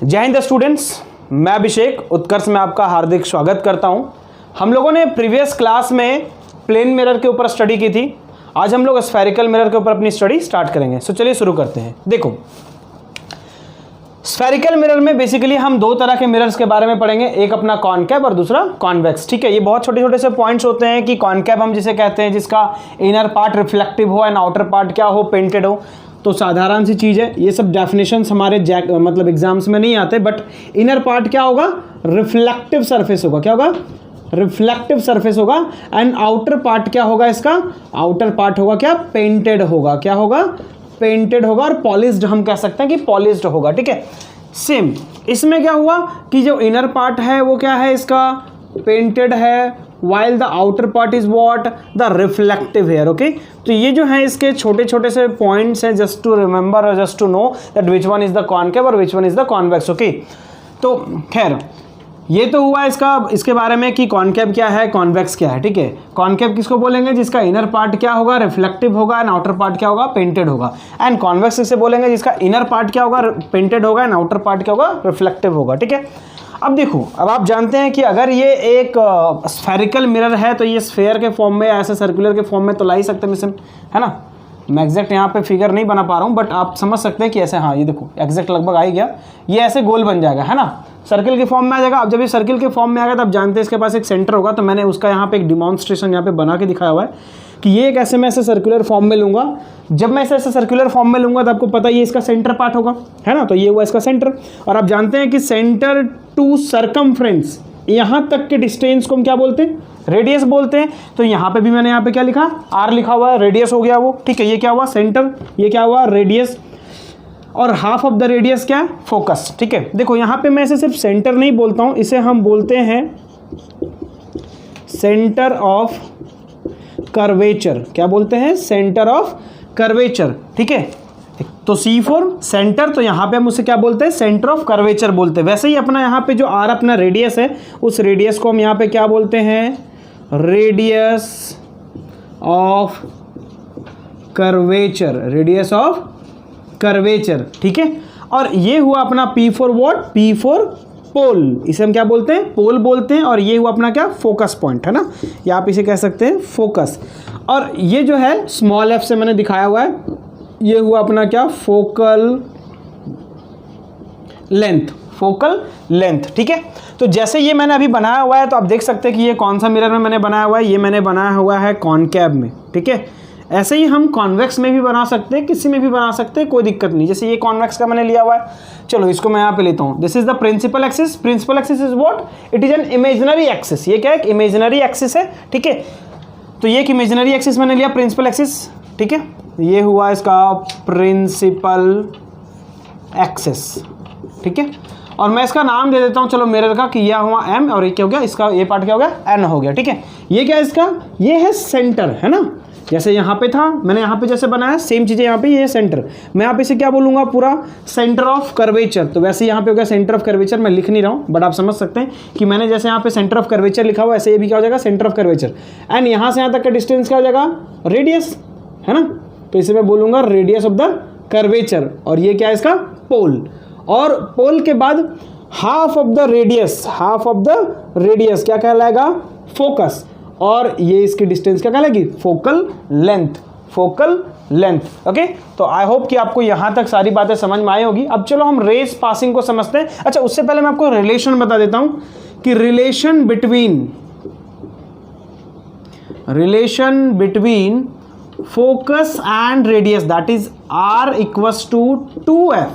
जय हिंद स्टूडेंट्स, मैं अभिषेक उत्कर्ष में आपका हार्दिक स्वागत करता हूं। हम लोगों ने प्रीवियस क्लास में प्लेन मिरर के ऊपर स्टडी की थी। आज हम लोग स्फेरिकल मिरर के ऊपर अपनी स्टडी स्टार्ट करेंगे। सो चलिए शुरू करते हैं। देखो, स्फेरिकल मिरर में बेसिकली हम दो तरह के मिरर्स के बारे में पढ़ेंगे, एक अपना कॉनकेव और दूसरा कॉन्वेक्स। ठीक है, ये बहुत छोटे छोटे से पॉइंट्स होते हैं कि कॉनकेव हम जिसे कहते हैं जिसका इनर पार्ट रिफ्लेक्टिव हो एंड आउटर पार्ट क्या हो, पेंटेड हो। तो साधारण सी चीज़ है, ये सब डेफिनेशंस हमारे मतलब एग्जाम्स में नहीं आते, बट इनर पार्ट क्या होगा, रिफ्लेक्टिव सरफेस होगा। क्या होगा, रिफ्लेक्टिव सरफेस होगा। एंड आउटर पार्ट क्या होगा, इसका आउटर पार्ट होगा क्या, पेंटेड होगा। क्या होगा, पेंटेड होगा। और पॉलिश्ड हम कह सकते हैं कि पॉलिश्ड होगा। ठीक है, सेम इसमें क्या हुआ कि जो इनर पार्ट है वो क्या है, इसका पेंटेड है, while the outer part is what, the reflective here। Okay, तो ये जो है इसके छोटे छोटे से पॉइंट्स हैं, जस्ट टू रिमेंबर और just to know that which one is the concave और which one is the convex. Okay, तो खैर ये तो हुआ इसके बारे में कि कॉनकेव क्या है, कॉन्वेक्स क्या है। ठीक है, कॉनकेव किसको बोलेंगे, जिसका इनर पार्ट क्या होगा, रिफ्लेक्टिव होगा एंड आउटर पार्ट क्या होगा, पेंटेड होगा। एंड कॉन्वेक्स किसे बोलेंगे, जिसका इनर पार्ट क्या होगा, पेंटेड होगा एंड आउटर पार्ट क्या होगा, रिफ्लेक्टिव होगा। ठीक है, अब देखो, अब आप जानते हैं कि अगर ये एक स्फेरिकल मिरर है तो ये स्फेयर के फॉर्म में, ऐसे सर्कुलर के फॉर्म में तो ला ही सकते हैं मिशन, है ना। मैं एग्जैक्ट यहाँ पे फिगर नहीं बना पा रहा हूँ, बट आप समझ सकते हैं कि ऐसे, हाँ ये देखो एग्जैक्ट लगभग आ ही गया, ये ऐसे गोल बन जाएगा, है ना, सर्किल के फॉर्म में आ जाएगा। अब जब ये सर्किल के फॉर्म में आ गया तो आप जानते हैं इसके पास एक सेंटर होगा। तो मैंने उसका यहाँ पे एक डिमॉन्स्ट्रेशन यहाँ पे बना के दिखाया हुआ है कि ये एक ऐसे मैं ऐसे सर्कुलर फॉर्म में लूँगा। जब मैं ऐसे सर्कुलर फॉर्म में लूँगा तो आपको पता है ये इसका सेंटर पार्ट होगा, है ना। तो ये हुआ इसका सेंटर। और आप जानते हैं कि सेंटर टू सर्कमफ्रेंस, यहाँ तक के डिस्टेंस को हम क्या बोलते हैं, रेडियस बोलते हैं। तो यहाँ पे भी मैंने यहाँ पे क्या लिखा, आर लिखा हुआ है, रेडियस हो गया वो। ठीक है, ये क्या हुआ, सेंटर, ये क्या हुआ, रेडियस। और हाफ ऑफ द रेडियस क्या है, फोकस। ठीक है, देखो यहाँ पे मैं इसे सिर्फ सेंटर नहीं बोलता हूँ, इसे हम बोलते हैं सेंटर ऑफ कर्वेचर। क्या बोलते हैं, सेंटर ऑफ कर्वेचर। ठीक है, तो C फॉर सेंटर, तो यहाँ पे हम उसे क्या बोलते हैं, सेंटर ऑफ कर्वेचर बोलते हैं। वैसे ही अपना यहाँ पे जो R अपना रेडियस है, उस रेडियस को हम यहाँ पे क्या बोलते हैं, radius of curvature, radius of curvature. ठीक है, और ये हुआ अपना P for what, P for pole, इसे हम क्या बोलते हैं, पोल बोलते हैं। और ये हुआ अपना क्या, फोकस पॉइंट, है ना, या आप इसे कह सकते हैं फोकस। और ये जो है स्मॉल f से मैंने दिखाया हुआ है, ये हुआ अपना क्या, फोकल लेंथ, फोकल लेंथ। ठीक है, तो जैसे ये मैंने अभी बनाया हुआ है, तो आप देख सकते हैं कि ये कौन सा मिरर में मैंने बनाया हुआ है, ये मैंने बनाया हुआ है कॉनकेव में। ठीक है, ऐसे ही हम कॉन्वेक्स में भी बना सकते हैं, किसी में भी बना सकते हैं, कोई दिक्कत नहीं। जैसे ये कॉन्वेक्स का मैंने लिया हुआ है, चलो इसको मैं यहाँ पे लेता हूँ। This is the principal axis. Principal axis is what, it is an imaginary axis. ये क्या है, एक इमेजिनरी एक्सिस है। ठीक है, तो ये एक इमेजिनरी एक्सिस मैंने लिया, प्रिंसिपल एक्सिस। ठीक है, ये हुआ इसका प्रिंसिपल एक्सिस। ठीक है, और मैं इसका नाम दे देता हूँ चलो मिरर का, कि यह हुआ M और ये क्या हो गया, इसका ये पार्ट क्या हो गया, N हो गया। ठीक है, ये क्या है इसका, ये है सेंटर, है ना। जैसे यहाँ पे था, मैंने यहाँ पे जैसे बनाया, सेम चीज़ें यहाँ पे, ये है सेंटर। मैं यहाँ पे इसे क्या बोलूँगा, पूरा सेंटर ऑफ कर्वेचर। तो वैसे यहाँ पे हो गया सेंटर ऑफ कर्वेचर। मैं लिख नहीं रहा हूँ, बट आप समझ सकते हैं कि मैंने जैसे यहाँ पे सेंटर ऑफ कर्वेचर लिखा हुआ, ऐसे ये भी क्या हो जाएगा, सेंटर ऑफ कर्वेचर। एंड यहाँ से यहाँ तक का डिस्टेंस क्या हो जाएगा, रेडियस, है ना। तो इसे मैं बोलूँगा रेडियस ऑफ द कर्वेचर। और ये क्या है इसका, पोल। और पोल के बाद half of the radius, half of the radius क्या कहलाएगा, फोकस। और ये इसकी डिस्टेंस क्या कहलाएगी, focal length, focal length. Okay, तो आई होप कि आपको यहां तक सारी बातें समझ में आई होगी। अब चलो हम रेज पासिंग को समझते हैं। अच्छा, उससे पहले मैं आपको रिलेशन बता देता हूं कि relation between focus and radius, that is R equals to 2f,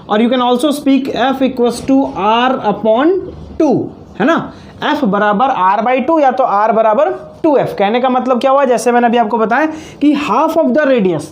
और you can also speak f equals to R upon 2, है ना। f बराबर R/2 या तो R बराबर 2f। कहने का मतलब क्या हुआ, जैसे मैंने अभी आपको बताया कि half of the radius,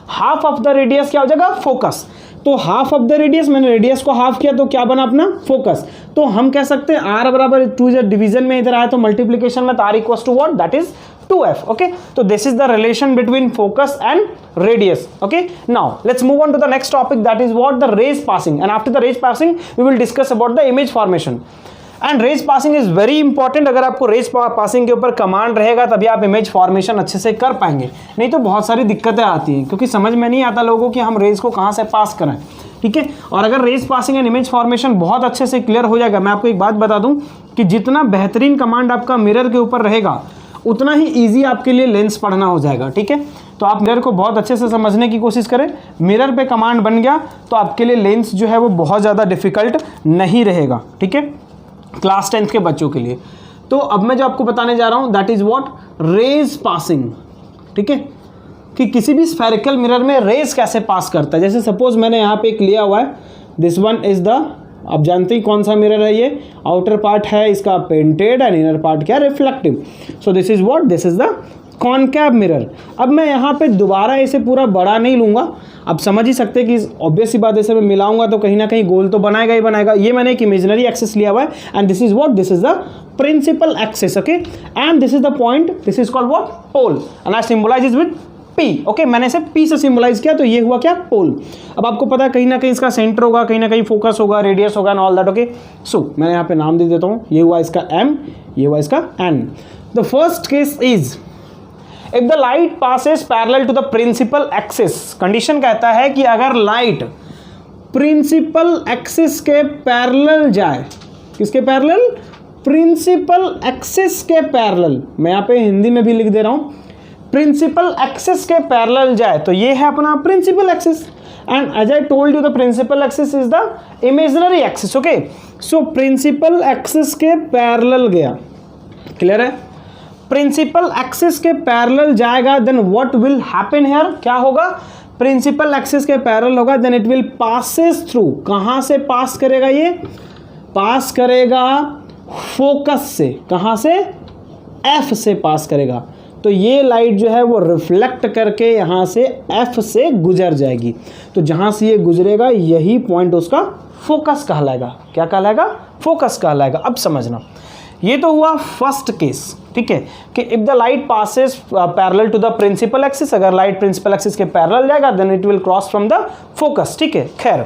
half of the radius क्या हो जाएगा, फोकस। तो हाफ ऑफ द रेडियस, मैंने रेडियस को हाफ किया तो क्या बना अपना, फोकस। तो हम कह सकते हैं R बराबर 2 इधर डिवीजन में इधर आया तो मल्टीप्लीकेशन में, तो R equals to what, that is 2f. Okay, so this is the relation between focus and radius. Okay, now let's move on to the next topic, that is what, the rays passing. And after the rays passing we will discuss about the image formation. And rays passing is very important. अगर आपको raise passing के ऊपर command रहेगा तभी आप image formation अच्छे से कर पाएंगे, नहीं तो बहुत सारी दिक्कतें आती हैं, क्योंकि समझ में नहीं आता लोगों कि हम रेज को कहाँ से पास करें। ठीक है। और अगर rays passing and image formation बहुत अच्छे से क्लियर हो जाएगा, मैं आपको एक बात बता दूं कि जितना बेहतरीन कमांड आपका मिरर के ऊपर रहेगा उतना ही ईजी आपके लिए लेंस पढ़ना हो जाएगा, ठीक है। तो आप मिरर को बहुत अच्छे से समझने की कोशिश करें। मिरर पे कमांड बन गया तो आपके लिए लेंस जो है वो बहुत ज़्यादा डिफिकल्ट नहीं रहेगा, ठीक है, क्लास 10th के बच्चों के लिए। तो अब मैं जो आपको बताने जा रहा हूँ that is what, rays passing, ठीक है, कि किसी भी स्फेरिकल मिरर में रेज कैसे पास करता है। जैसे सपोज मैंने यहाँ पे एक लिया हुआ है, दिस वन इज द, आप जानते ही कौन सा मिरर है ये, आउटर पार्ट है इसका पेंटेड एंड इनर पार्ट क्या, reflective. So this is what, this is the concave mirror. अब मैं यहाँ पे दोबारा इसे पूरा बड़ा नहीं लूँगा, आप समझ ही सकते हैं कि ऑब्वियस सी बात, इसे मैं मिलाऊंगा तो कहीं ना कहीं गोल तो बनाएगा ही बनाएगा। ये मैंने एक इमेजिनरी एक्सिस लिया हुआ है and this is what, this is the principal axis, okay, and this is the point, this is called what, pole, and I symbolize is with P, okay, मैंने इसे P से सिंबलाइज किया तो ये हुआ क्या, पोल। अब आपको पता है कहीं ना कहीं इसका सेंटर होगा, कहीं ना कहीं फोकस होगा, रेडियस होगा एंड ऑल दैट, ओके। सो मैंने यहाँ पे नाम दे देता हूँ, ये हुआ इसका M, ये हुआ इसका N। The first case is if the light passes parallel to the principal axis. Condition कहता है कि अगर लाइट प्रिंसिपल एक्सिस के पैरेलल जाए, किसके पैरेलल, प्रिंसिपल एक्सिस के पैरेलल, मैं यहाँ पे हिंदी में भी लिख दे रहा हूँ, प्रिंसिपल एक्सिस के पैरेलल जाए तो ये है अपना principal axis, and as I told you the principal axis is the imaginary axis, okay. So principal axis के पैरेलल गया, क्लियर है, प्रिंसिपल एक्सिस के पैरेलल जाएगा, then what will happen here, क्या होगा, प्रिंसिपल एक्सिस के पैरेलल होगा, then it will passes through, कहां से पास करेगा, ये पास करेगा फोकस से, कहां से, F से पास करेगा। तो ये लाइट जो है वो रिफ्लेक्ट करके यहाँ से F से गुजर जाएगी, तो जहाँ से ये गुजरेगा यही पॉइंट उसका फोकस कहलाएगा, क्या कहलाएगा, फोकस कहलाएगा। अब समझना, ये तो हुआ फर्स्ट केस, ठीक है, कि if the light passes parallel to the principal axis, अगर लाइट प्रिंसिपल एक्सिस के पैरेलल जाएगा then it will cross from the focus, ठीक है। खैर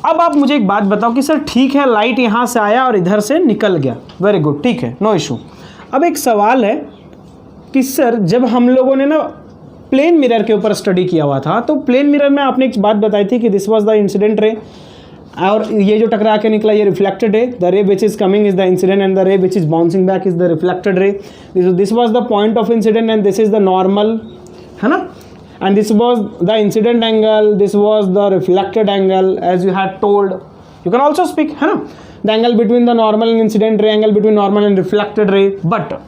अब आप मुझे एक बात बताओ कि सर ठीक है लाइट यहाँ से आया और इधर से निकल गया, वेरी गुड, ठीक है, नो इशू। अब एक सवाल है कि सर जब हम लोगों ने ना प्लेन मिरर के ऊपर स्टडी किया हुआ था, तो प्लेन मिरर में आपने एक बात बताई थी कि this was the incident ray, और ये जो टकरा के निकला ये reflected ray, the ray which is coming is the incident and the ray which is bouncing back is the reflected ray, this was the point of incident and this is the normal, है ना, and this was the incident angle, this was the reflected angle as you had told, you can also speak, है ना, the angle between the normal and incident ray, angle between normal and reflected ray. But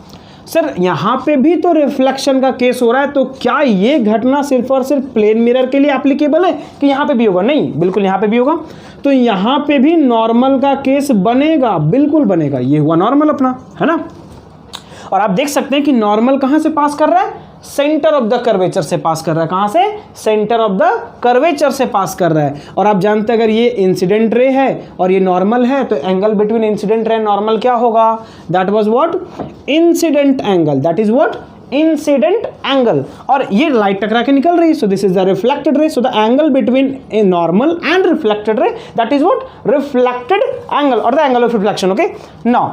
sir यहाँ पे भी तो reflection का case हो रहा है, तो क्या ये घटना सिर्फ और सिर्फ प्लेन मिरर के लिए एप्लीकेबल है कि यहाँ पे भी होगा, नहीं, बिल्कुल यहाँ पे भी होगा, तो यहाँ पे भी नॉर्मल का केस बनेगा, बिल्कुल बनेगा, ये हुआ नॉर्मल अपना, है ना। और आप देख सकते हैं कि नॉर्मल कहाँ से पास कर रहा है, सेंटर ऑफ द कर्वेचर से पास कर रहा है, कहाँ से, सेंटर ऑफ द कर्वेचर से पास कर रहा है। और आप जानते हैं अगर ये इंसिडेंट रे है और ये नॉर्मल है तो angle between incident ray and normal क्या होगा, that was what, incident angle, that is what, incident angle. और ये लाइट टकरा के निकल रही है, so this is the reflected ray, so the angle between a normal and reflected ray that is what, reflected angle और the angle of reflection, okay. Now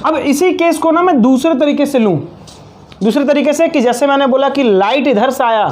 अब इसी केस को ना मैं दूसरे तरीके से लूं, दूसरे तरीके से कि जैसे मैंने बोला कि लाइट इधर से आया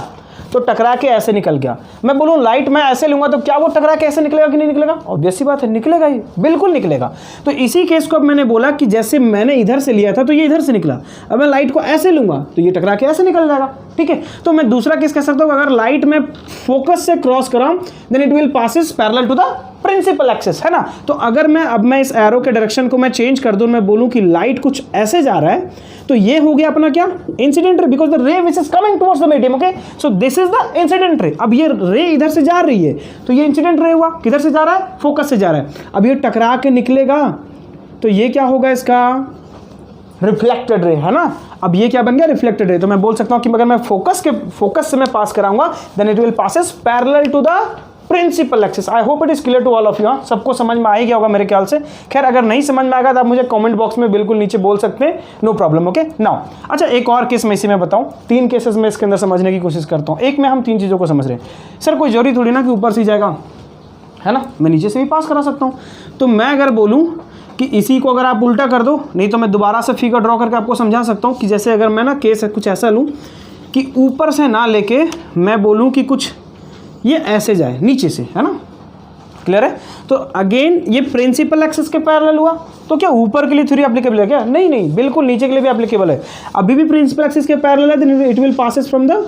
तो टकरा के ऐसे निकल गया, मैं बोलूँ लाइट मैं ऐसे लूंगा तो क्या वो टकरा के ऐसे निकलेगा कि नहीं निकलेगा, ऑब्वियस सी बात है, निकलेगा ही, बिल्कुल निकलेगा। तो इसी केस को अब मैंने बोला कि जैसे मैंने इधर से लिया था तो ये इधर से निकला, अब मैं लाइट को ऐसे लूंगा तो ये टकरा के ऐसे निकल जाएगा, ठीक है। तो मैं दूसरा केस कह सकता हूँ, अगर लाइट में फोकस से क्रॉस कराऊं then it will passes parallel to the principal axis, है ना। तो अगर मैं इस एरो के डायरेक्शन को मैं चेंज कर दूं, मैं बोलूं कि लाइट कुछ ऐसे जा रहा है, तो ये हो गया अपना क्या, incident ray, because the ray which is coming towards the medium, okay. So this is the incident ray. अब ये रे इधर से जा रही है तो ये इंसिडेंट रे हुआ, किधर से जा रहा है, फोकस से जा रहा है। अब ये टकरा के निकलेगा तो ये क्या होगा, इसका रिफ्लेक्टेड रे, है ना। अब ये क्या बन गया, रिफ्लेक्टेड रे। तो मैं बोल सकता हूं कि अगर मैं फोकस से मैं पास कराऊंगा then it will passes parallel to the principal axis. I hope it is clear to all of you. सबको समझ में आ ही गया होगा मेरे ख्याल से। खैर अगर नहीं समझ में आएगा तो आप मुझे कमेंट बॉक्स में बिल्कुल नीचे बोल सकते हैं, नो प्रॉब्लम, ओके। नाउ अच्छा एक और केस मैं इसी में बताऊं, 3 केसेस में इसके अंदर समझने की कोशिश करता हूं। एक में हम 3 चीज़ों को समझ रहे हैं। सर कोई जरूरी थोड़ी ना कि ऊपर से जाएगा, है ना, मैं नीचे से भी पास करा सकता हूँ। तो मैं अगर बोलूँ कि इसी को अगर आप उल्टा कर दो, नहीं तो मैं दोबारा से फिगर ड्रॉ करके आपको समझा सकता हूँ कि जैसे अगर मैं ना केस कुछ ऐसा लूँ कि ऊपर से ना लेके मैं बोलूँ कि कुछ ये ऐसे जाए नीचे से, है ना, क्लियर है? तो अगेन ये प्रिंसिपल एक्सिस के पैरेलल हुआ, तो क्या ऊपर के लिए थ्योरी एप्लीकेबल है क्या? नहीं नहीं, बिल्कुल नीचे के लिए भी एप्लीकेबल है। अभी भी प्रिंसिपल एक्सिस के पैरेलल है, then it will passes from the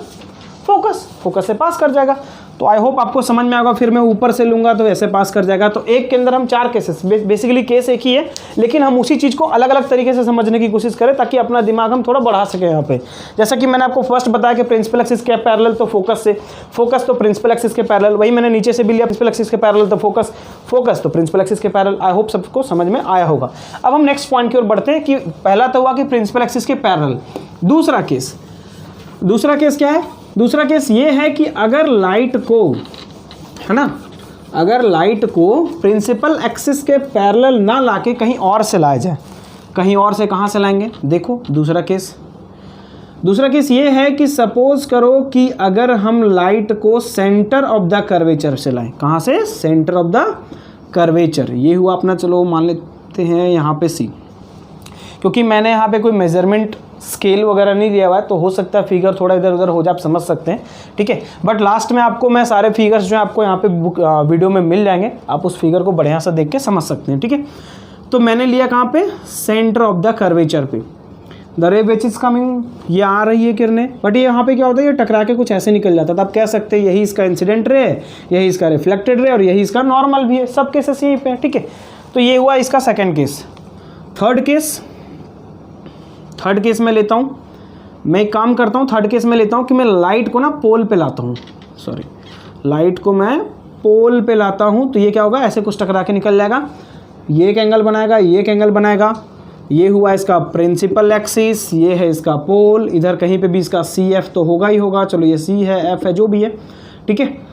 focus, focus से पास कर जाएगा। तो आई होप आपको समझ में आएगा। फिर मैं ऊपर से लूंगा तो ऐसे पास कर जाएगा। तो एक के अंदर हम 4 केसेस, बेसिकली केस एक ही है, लेकिन हम उसी चीज़ को अलग अलग तरीके से समझने की कोशिश करें ताकि अपना दिमाग हम थोड़ा बढ़ा सकें यहाँ पे। जैसा कि मैंने आपको फर्स्ट बताया कि प्रिंसिपल एक्सिस के पैरेलल तो फोकस से, फोकस तो प्रिंसिपल एक्सिस के पैरेलल, वही मैंने नीचे से भी लिया, प्रिंसिपल एक्सिस के पैरेलल तो फोकस, फोकस तो प्रिंसिपल एक्सिस के पैरेलल। आई होप सबको समझ में आया होगा। अब हम नेक्स्ट पॉइंट की ओर बढ़ते हैं कि पहला तो हुआ कि प्रिंसिपल एक्सिस के पैरेलल। दूसरा केस क्या है? दूसरा केस ये है कि अगर लाइट को, है ना, अगर लाइट को प्रिंसिपल एक्सिस के पैरेलल ना लाके कहीं और से लाया जाए, कहीं और से कहाँ से लाएंगे? देखो दूसरा केस ये है कि सपोज करो कि अगर हम लाइट को सेंटर ऑफ द कर्वेचर से लाएं, कहाँ से? Centre of the curvature. ये हुआ अपना, चलो मान लेते हैं यहाँ पे सी, क्योंकि मैंने यहाँ पे कोई मेजरमेंट स्केल वगैरह नहीं दिया हुआ है तो हो सकता है फिगर थोड़ा इधर उधर हो जाए, आप समझ सकते हैं, ठीक है। बट लास्ट में आपको मैं सारे फिगर्स जो है आपको यहाँ पे वीडियो में मिल जाएंगे, आप उस फिगर को बढ़िया सा देख के समझ सकते हैं, ठीक है। तो मैंने लिया कहाँ पे? सेंटर ऑफ द कर्वेचर पे। The ray which is coming, ये आ रही है किरणें, बट ये यहाँ पे क्या होता है, ये टकरा के कुछ ऐसे निकल जाता है। तो आप कह सकते हैं यही इसका इंसिडेंट रे है, यही इसका रिफ्लेक्टेड रे और यही इसका नॉर्मल भी है, सब केसेस यहीं पे है, ठीक है। तो ये हुआ इसका सेकेंड केस। थर्ड केस में लेता हूँ, मैं एक काम करता हूँ, थर्ड केस में लेता हूँ कि मैं लाइट को ना पोल पे लाता हूँ, लाइट को मैं पोल पे लाता हूँ। तो ये क्या होगा, ऐसे कुछ टकरा के निकल जाएगा, ये एक एंगल बनाएगा, ये एक एंगल बनाएगा। ये हुआ इसका प्रिंसिपल एक्सिस, ये है इसका पोल, इधर कहीं पे भी इसका सी एफ तो होगा ही होगा, चलो ये सी है, एफ है, जो भी है, ठीक है।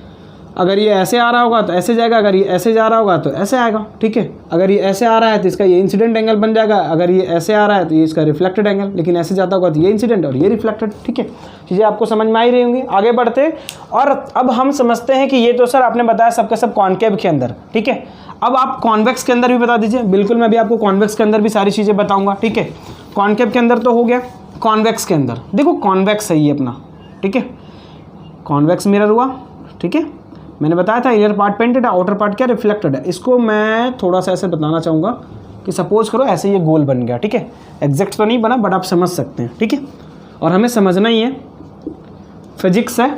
अगर ये ऐसे आ रहा होगा तो ऐसे जाएगा, अगर ये ऐसे जा रहा होगा तो ऐसे आएगा, ठीक है। अगर ये ऐसे आ रहा है तो इसका ये इंसिडेंट एंगल बन जाएगा, अगर ये ऐसे आ रहा है तो ये इसका रिफ्लेक्टेड एंगल, लेकिन ऐसे जाता होगा तो ये इंसिडेंट और ये रिफ्लेक्टेड, ठीक है। चीज़ें आपको समझ में आ ही रही होंगी। आगे बढ़ते और अब हम समझते हैं कि ये तो सर आपने बताया सबका सब कॉनकेव के अंदर, ठीक है। अब आप कॉन्वेक्स के अंदर भी बता दीजिए। बिल्कुल, मैं भी आपको कॉन्वेक्स के अंदर भी सारी चीज़ें बताऊँगा, ठीक है। कॉनकेव के अंदर तो हो गया, कॉन्वेक्स के अंदर देखो, कॉन्वेक्स है ये अपना, ठीक है, कॉन्वेक्स मिरर हुआ, ठीक है। मैंने बताया था इनर पार्ट पेंटेड है, आउटर पार्ट क्या रिफ्लेक्टेड है। इसको मैं थोड़ा सा ऐसे बताना चाहूँगा कि सपोज करो ऐसे ये गोल बन गया, ठीक है। एग्जैक्ट तो नहीं बना बट आप समझ सकते हैं, ठीक है। और हमें समझना ही है, फिजिक्स है,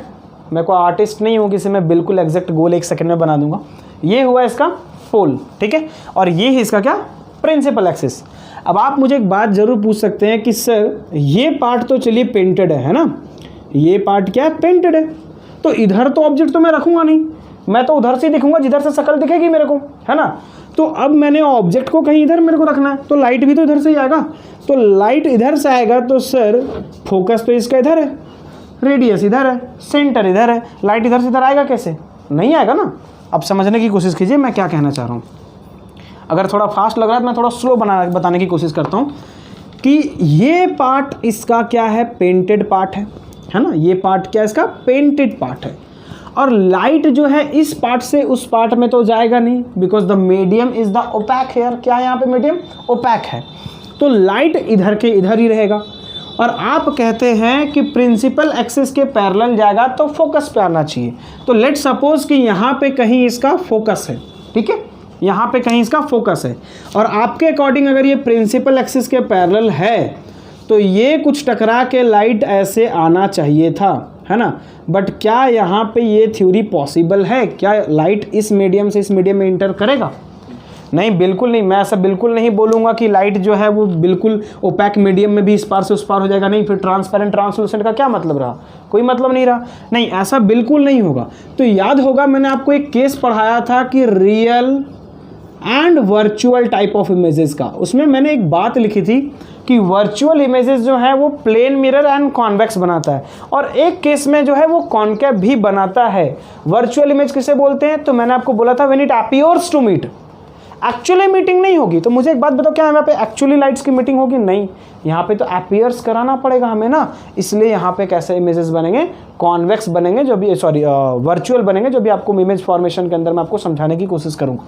मैं कोई आर्टिस्ट नहीं हूँ कि इसे मैं बिल्कुल एग्जैक्ट गोल 1 सेकंड में बना दूंगा। ये हुआ इसका पोल, ठीक है, और ये है इसका क्या, प्रिंसिपल एक्सिस। अब आप मुझे एक बात ज़रूर पूछ सकते हैं कि सर ये पार्ट तो चलिए पेंटेड है ना, ये पार्ट क्या है, पेंटेड है, तो इधर तो ऑब्जेक्ट तो मैं रखूँगा नहीं, मैं तो उधर से दिखूंगा जिधर से शक्ल दिखेगी मेरे को, है ना। तो अब मैंने ऑब्जेक्ट को कहीं इधर मेरे को रखना है, तो लाइट भी तो इधर से ही आएगा, तो लाइट इधर से आएगा, तो सर फोकस तो इसका इधर है, रेडियस इधर है, सेंटर इधर है, लाइट इधर से इधर आएगा कैसे? नहीं आएगा ना। अब समझने की कोशिश कीजिए मैं क्या कहना चाह रहा हूँ। अगर थोड़ा फास्ट लग रहा है तो मैं थोड़ा स्लो बताने की कोशिश करता हूँ कि ये पार्ट इसका क्या है, पेंटेड पार्ट है ना। ये पार्ट क्या है इसका, पेंटेड पार्ट है। और लाइट जो है इस पार्ट से उस पार्ट में तो जाएगा नहीं, because the medium is the opaque here. क्या है यहाँ पे, मीडियम ओपैक है, तो लाइट इधर के इधर ही रहेगा। और आप कहते हैं कि प्रिंसिपल एक्सिस के पैरेलल जाएगा तो फोकस पे आना चाहिए। तो लेट सपोज कि यहाँ पे कहीं इसका फोकस है, ठीक है, यहाँ पे कहीं इसका फोकस है, और आपके अकॉर्डिंग अगर ये प्रिंसिपल एक्सिस के पैरेलल है तो ये कुछ टकरा के लाइट ऐसे आना चाहिए था, है ना। बट क्या यहाँ पे ये थ्योरी पॉसिबल है? क्या लाइट इस मीडियम से इस मीडियम में इंटर करेगा? नहीं, बिल्कुल नहीं। मैं ऐसा बिल्कुल नहीं बोलूँगा कि लाइट जो है वो बिल्कुल ओपैक मीडियम में भी इस पार से उस पार हो जाएगा। नहीं, फिर ट्रांसपेरेंट ट्रांसलूसेंट का क्या मतलब रहा? कोई मतलब नहीं रहा। नहीं, ऐसा बिल्कुल नहीं होगा। तो याद होगा मैंने आपको एक केस पढ़ाया था कि real and virtual type of images का। उसमें मैंने एक बात लिखी थी कि वर्चुअल इमेजेस जो है वो प्लेन मिरर एंड कॉन्वेक्स बनाता है, और एक केस में जो है वो कॉन्केव भी बनाता है। वर्चुअल इमेज किसे बोलते हैं? तो मैंने आपको बोला था when it appears to meet. Actually meeting नहीं होगी। तो मुझे एक बात बताओ, क्या यहाँ पे एक्चुअली लाइट्स की मीटिंग होगी? नहीं, यहाँ पे तो अपीयर्स कराना पड़ेगा हमें ना। इसलिए यहाँ पे कैसे इमेजेस बनेंगे? कॉन्वेक्स बनेंगे, जो भी वर्चुअल बनेंगे, जो भी आपको इमेज फॉर्मेशन के अंदर मैं आपको समझाने की कोशिश करूँगा।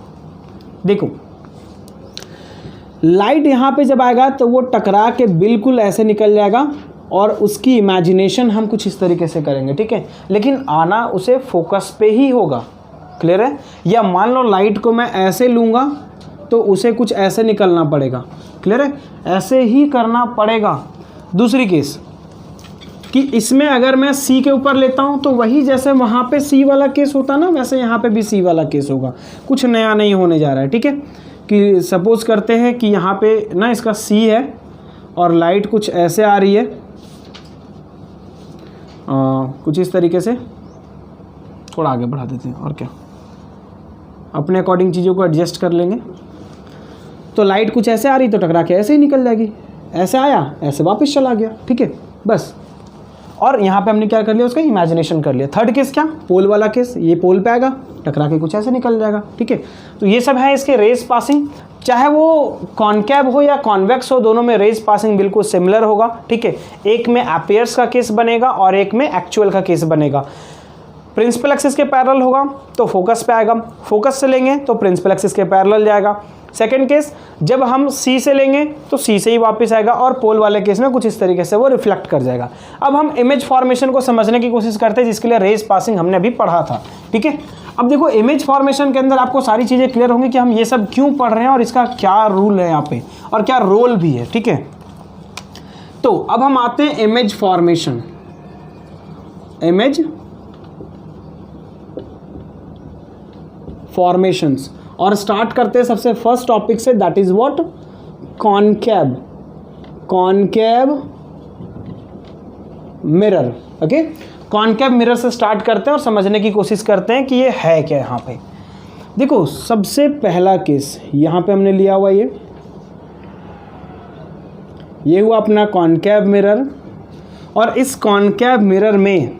देखो, लाइट यहाँ पे जब आएगा तो वो टकरा के बिल्कुल ऐसे निकल जाएगा, और उसकी इमेजिनेशन हम कुछ इस तरीके से करेंगे, ठीक है। लेकिन आना उसे फोकस पे ही होगा, क्लियर है। या मान लो लाइट को मैं ऐसे लूँगा तो उसे कुछ ऐसे निकलना पड़ेगा, क्लियर है, ऐसे ही करना पड़ेगा। दूसरी केस कि इसमें अगर मैं सी के ऊपर लेता हूँ तो वही जैसे वहाँ पे सी वाला केस होता ना, वैसे यहाँ पे भी सी वाला केस होगा, कुछ नया नहीं होने जा रहा है, ठीक है। कि सपोज करते हैं कि यहाँ पे ना इसका सी है और लाइट कुछ ऐसे आ रही है, कुछ इस तरीके से, थोड़ा आगे बढ़ा देते हैं और क्या, अपने अकॉर्डिंग चीज़ों को एडजस्ट कर लेंगे। तो लाइट कुछ ऐसे आ रही तो टकरा के ऐसे ही निकल जाएगी, ऐसे आया ऐसे वापस चला गया, ठीक है बस। और यहाँ पे हमने क्या कर लिया, उसका इमेजिनेशन कर लिया। थर्ड केस क्या, पोल वाला केस, ये पोल पे आएगा टकरा के कुछ ऐसे निकल जाएगा, ठीक है। तो ये सब है इसके रेज पासिंग, चाहे वो कॉनकेव हो या कॉन्वेक्स हो, दोनों में रेज पासिंग बिल्कुल सिमिलर होगा, ठीक है। एक में एपियर्स का केस बनेगा और एक में एक्चुअल का केस बनेगा। प्रिंसिपल एक्सिस के पैरेलल होगा तो फोकस पे आएगा, फोकस से लेंगे तो प्रिंसिपल एक्सिस के पैरेलल जाएगा। सेकंड केस जब हम सी से लेंगे तो सी से ही वापस आएगा, और पोल वाले केस में कुछ इस तरीके से वो रिफ्लेक्ट कर जाएगा। अब हम इमेज फॉर्मेशन को समझने की कोशिश करते हैं, जिसके लिए रेज पासिंग हमने अभी पढ़ा था, ठीक है। अब देखो इमेज फॉर्मेशन के अंदर आपको सारी चीज़ें क्लियर होंगी कि हम ये सब क्यों पढ़ रहे हैं और इसका क्या रूल है यहाँ पे और क्या रोल भी है, ठीक है। तो अब हम आते हैं इमेज फॉर्मेशन, इमेज फॉर्मेशंस, और स्टार्ट करते हैं सबसे फर्स्ट टॉपिक से, that is what, concave, concave mirror, okay. Concave mirror से स्टार्ट करते हैं और समझने की कोशिश करते हैं कि ये है क्या। यहाँ पे देखो सबसे पहला केस यहाँ पे हमने लिया हुआ, ये हुआ अपना कॉनकेव मिरर, और इस कॉनकेव मिरर में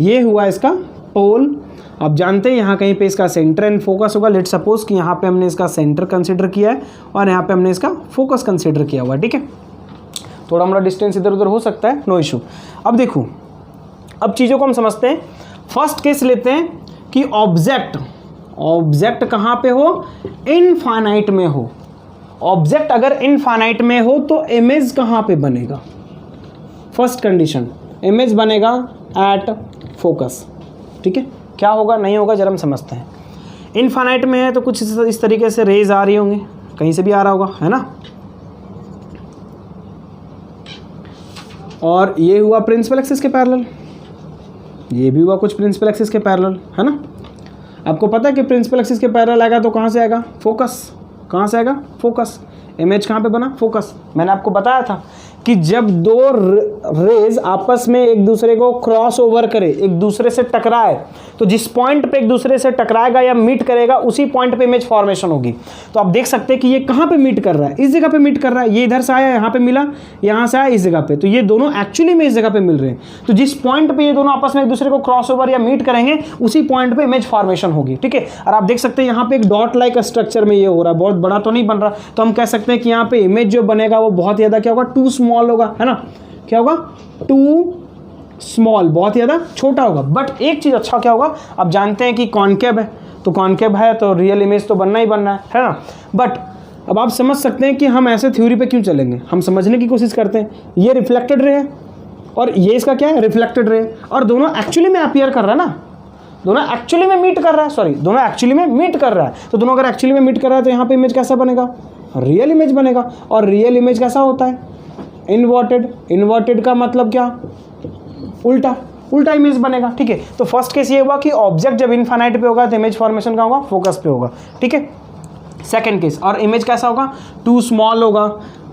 ये हुआ इसका पोल। आप जानते हैं यहाँ कहीं पे इसका सेंटर एंड फोकस होगा। लेट सपोज कि यहाँ पे हमने इसका सेंटर कंसीडर किया है और यहाँ पे हमने इसका फोकस कंसीडर किया हुआ है, ठीक है। थोड़ा हमारा डिस्टेंस इधर उधर हो सकता है, नो इशू। अब देखो, अब चीज़ों को हम समझते हैं। फर्स्ट केस लेते हैं कि ऑब्जेक्ट, ऑब्जेक्ट कहाँ पे हो, इनफाइनाइट में हो। ऑब्जेक्ट अगर इनफाइनाइट में हो तो इमेज कहाँ पे बनेगा, फर्स्ट कंडीशन, इमेज बनेगा एट फोकस, ठीक है। क्या होगा नहीं होगा जरा हम समझते हैं। इनफाइनाइट में है तो कुछ इस तरीके से रेज आ रही होंगी, कहीं से भी आ रहा होगा, है ना। और ये हुआ प्रिंसिपल एक्सिस के पैरेलल, ये भी हुआ कुछ प्रिंसिपल एक्सिस के पैरेलल, है ना। आपको पता है कि प्रिंसिपल एक्सिस के पैरेलल आएगा तो कहाँ से आएगा, फोकस, कहाँ से आएगा, फोकस। इमेज कहाँ पे बना, फोकस। मैंने आपको बताया था कि जब दो रेज आपस में एक दूसरे को क्रॉस ओवर करे, एक दूसरे से टकराए, तो जिस पॉइंट पे एक दूसरे से टकराएगा या मीट करेगा उसी पॉइंट पे इमेज फॉर्मेशन होगी। तो आप देख सकते हैं कि ये कहाँ पे मीट कर रहा है, इस जगह पे मीट कर रहा है। ये इधर से आया, यहाँ पे मिला, यहाँ से आया इस जगह पे, तो ये दोनों एक्चुअली में इस जगह पे मिल रहे हैं। तो जिस पॉइंट पे ये दोनों आपस में एक दूसरे को क्रॉस ओवर या मीट करेंगे उसी पॉइंट पे इमेज फॉर्मेशन होगी, ठीक है। और आप देख सकते हैं यहाँ पे एक डॉट लाइक स्ट्रक्चर में ये हो रहा है, बहुत बड़ा तो नहीं बन रहा, तो हम कह सकते हैं कि यहाँ पे इमेज जो बनेगा वो बहुत ज़्यादा क्या होगा, टू स्मॉल होगा, है ना। क्या होगा, टू स्मॉल, बहुत ज़्यादा छोटा होगा। बट एक चीज़ अच्छा क्या होगा, आप जानते हैं कि कॉनकेव है, तो कॉनकेव है तो रियल इमेज तो बनना ही बनना है ना। बट अब आप समझ सकते हैं कि हम ऐसे थ्योरी पे क्यों चलेंगे, हम समझने की कोशिश करते हैं। ये रिफ्लेक्टेड रे है और ये इसका क्या है, रिफ्लेक्टेड रे, और दोनों एक्चुअली में अपीयर कर रहा है ना, दोनों एक्चुअली में मीट कर रहा है, सॉरी दोनों एक्चुअली में मीट कर रहा है। तो दोनों अगर एक्चुअली में मीट कर रहा है तो यहाँ पे इमेज कैसा बनेगा, रियल इमेज बनेगा। और रियल इमेज कैसा होता है, इन्वर्टेड। इन्वर्टेड का मतलब क्या, उल्टा, उल्टा इमेज बनेगा, ठीक है। तो फर्स्ट केस ये हुआ कि ऑब्जेक्ट जब इनफाइनाइट पे होगा तो इमेज फॉर्मेशन का होगा, फोकस पे होगा, ठीक है। सेकंड केस, और इमेज कैसा होगा, टू स्मॉल होगा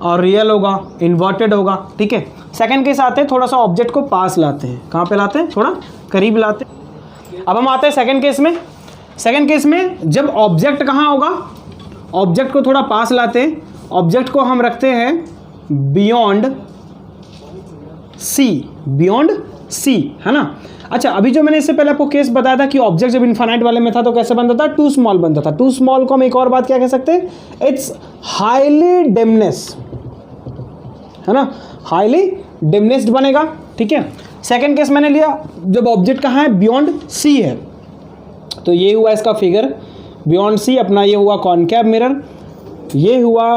और रियल होगा, इन्वर्टेड होगा, ठीक है। सेकंड केस आते हैं, थोड़ा सा ऑब्जेक्ट को पास लाते हैं, कहाँ पे लाते हैं, थोड़ा करीब लाते हैं। अब हम आते हैं सेकंड केस में। सेकंड केस में जब ऑब्जेक्ट कहाँ होगा, ऑब्जेक्ट को थोड़ा पास लाते हैं, ऑब्जेक्ट को हम रखते हैं बियॉन्ड सी, बियॉन्ड सी, है ना। अच्छा, अभी जो मैंने इससे पहले आपको केस बताया था कि ऑब्जेक्ट जब इनफाइनाइट वाले में था तो कैसे बनता था, टू स्मॉल बनता था। टू स्मॉल को हम एक और बात क्या कह सकते हैं, इट्स हाईली डिमनेस, है ना, हाईली डिमनेस्ड बनेगा, ठीक है। सेकंड केस मैंने लिया जब ऑब्जेक्ट कहाँ है, बियॉन्ड सी है, तो ये हुआ इसका फिगर बियॉन्ड सी अपना, ये हुआ कॉनकेव मिरर, ये हुआ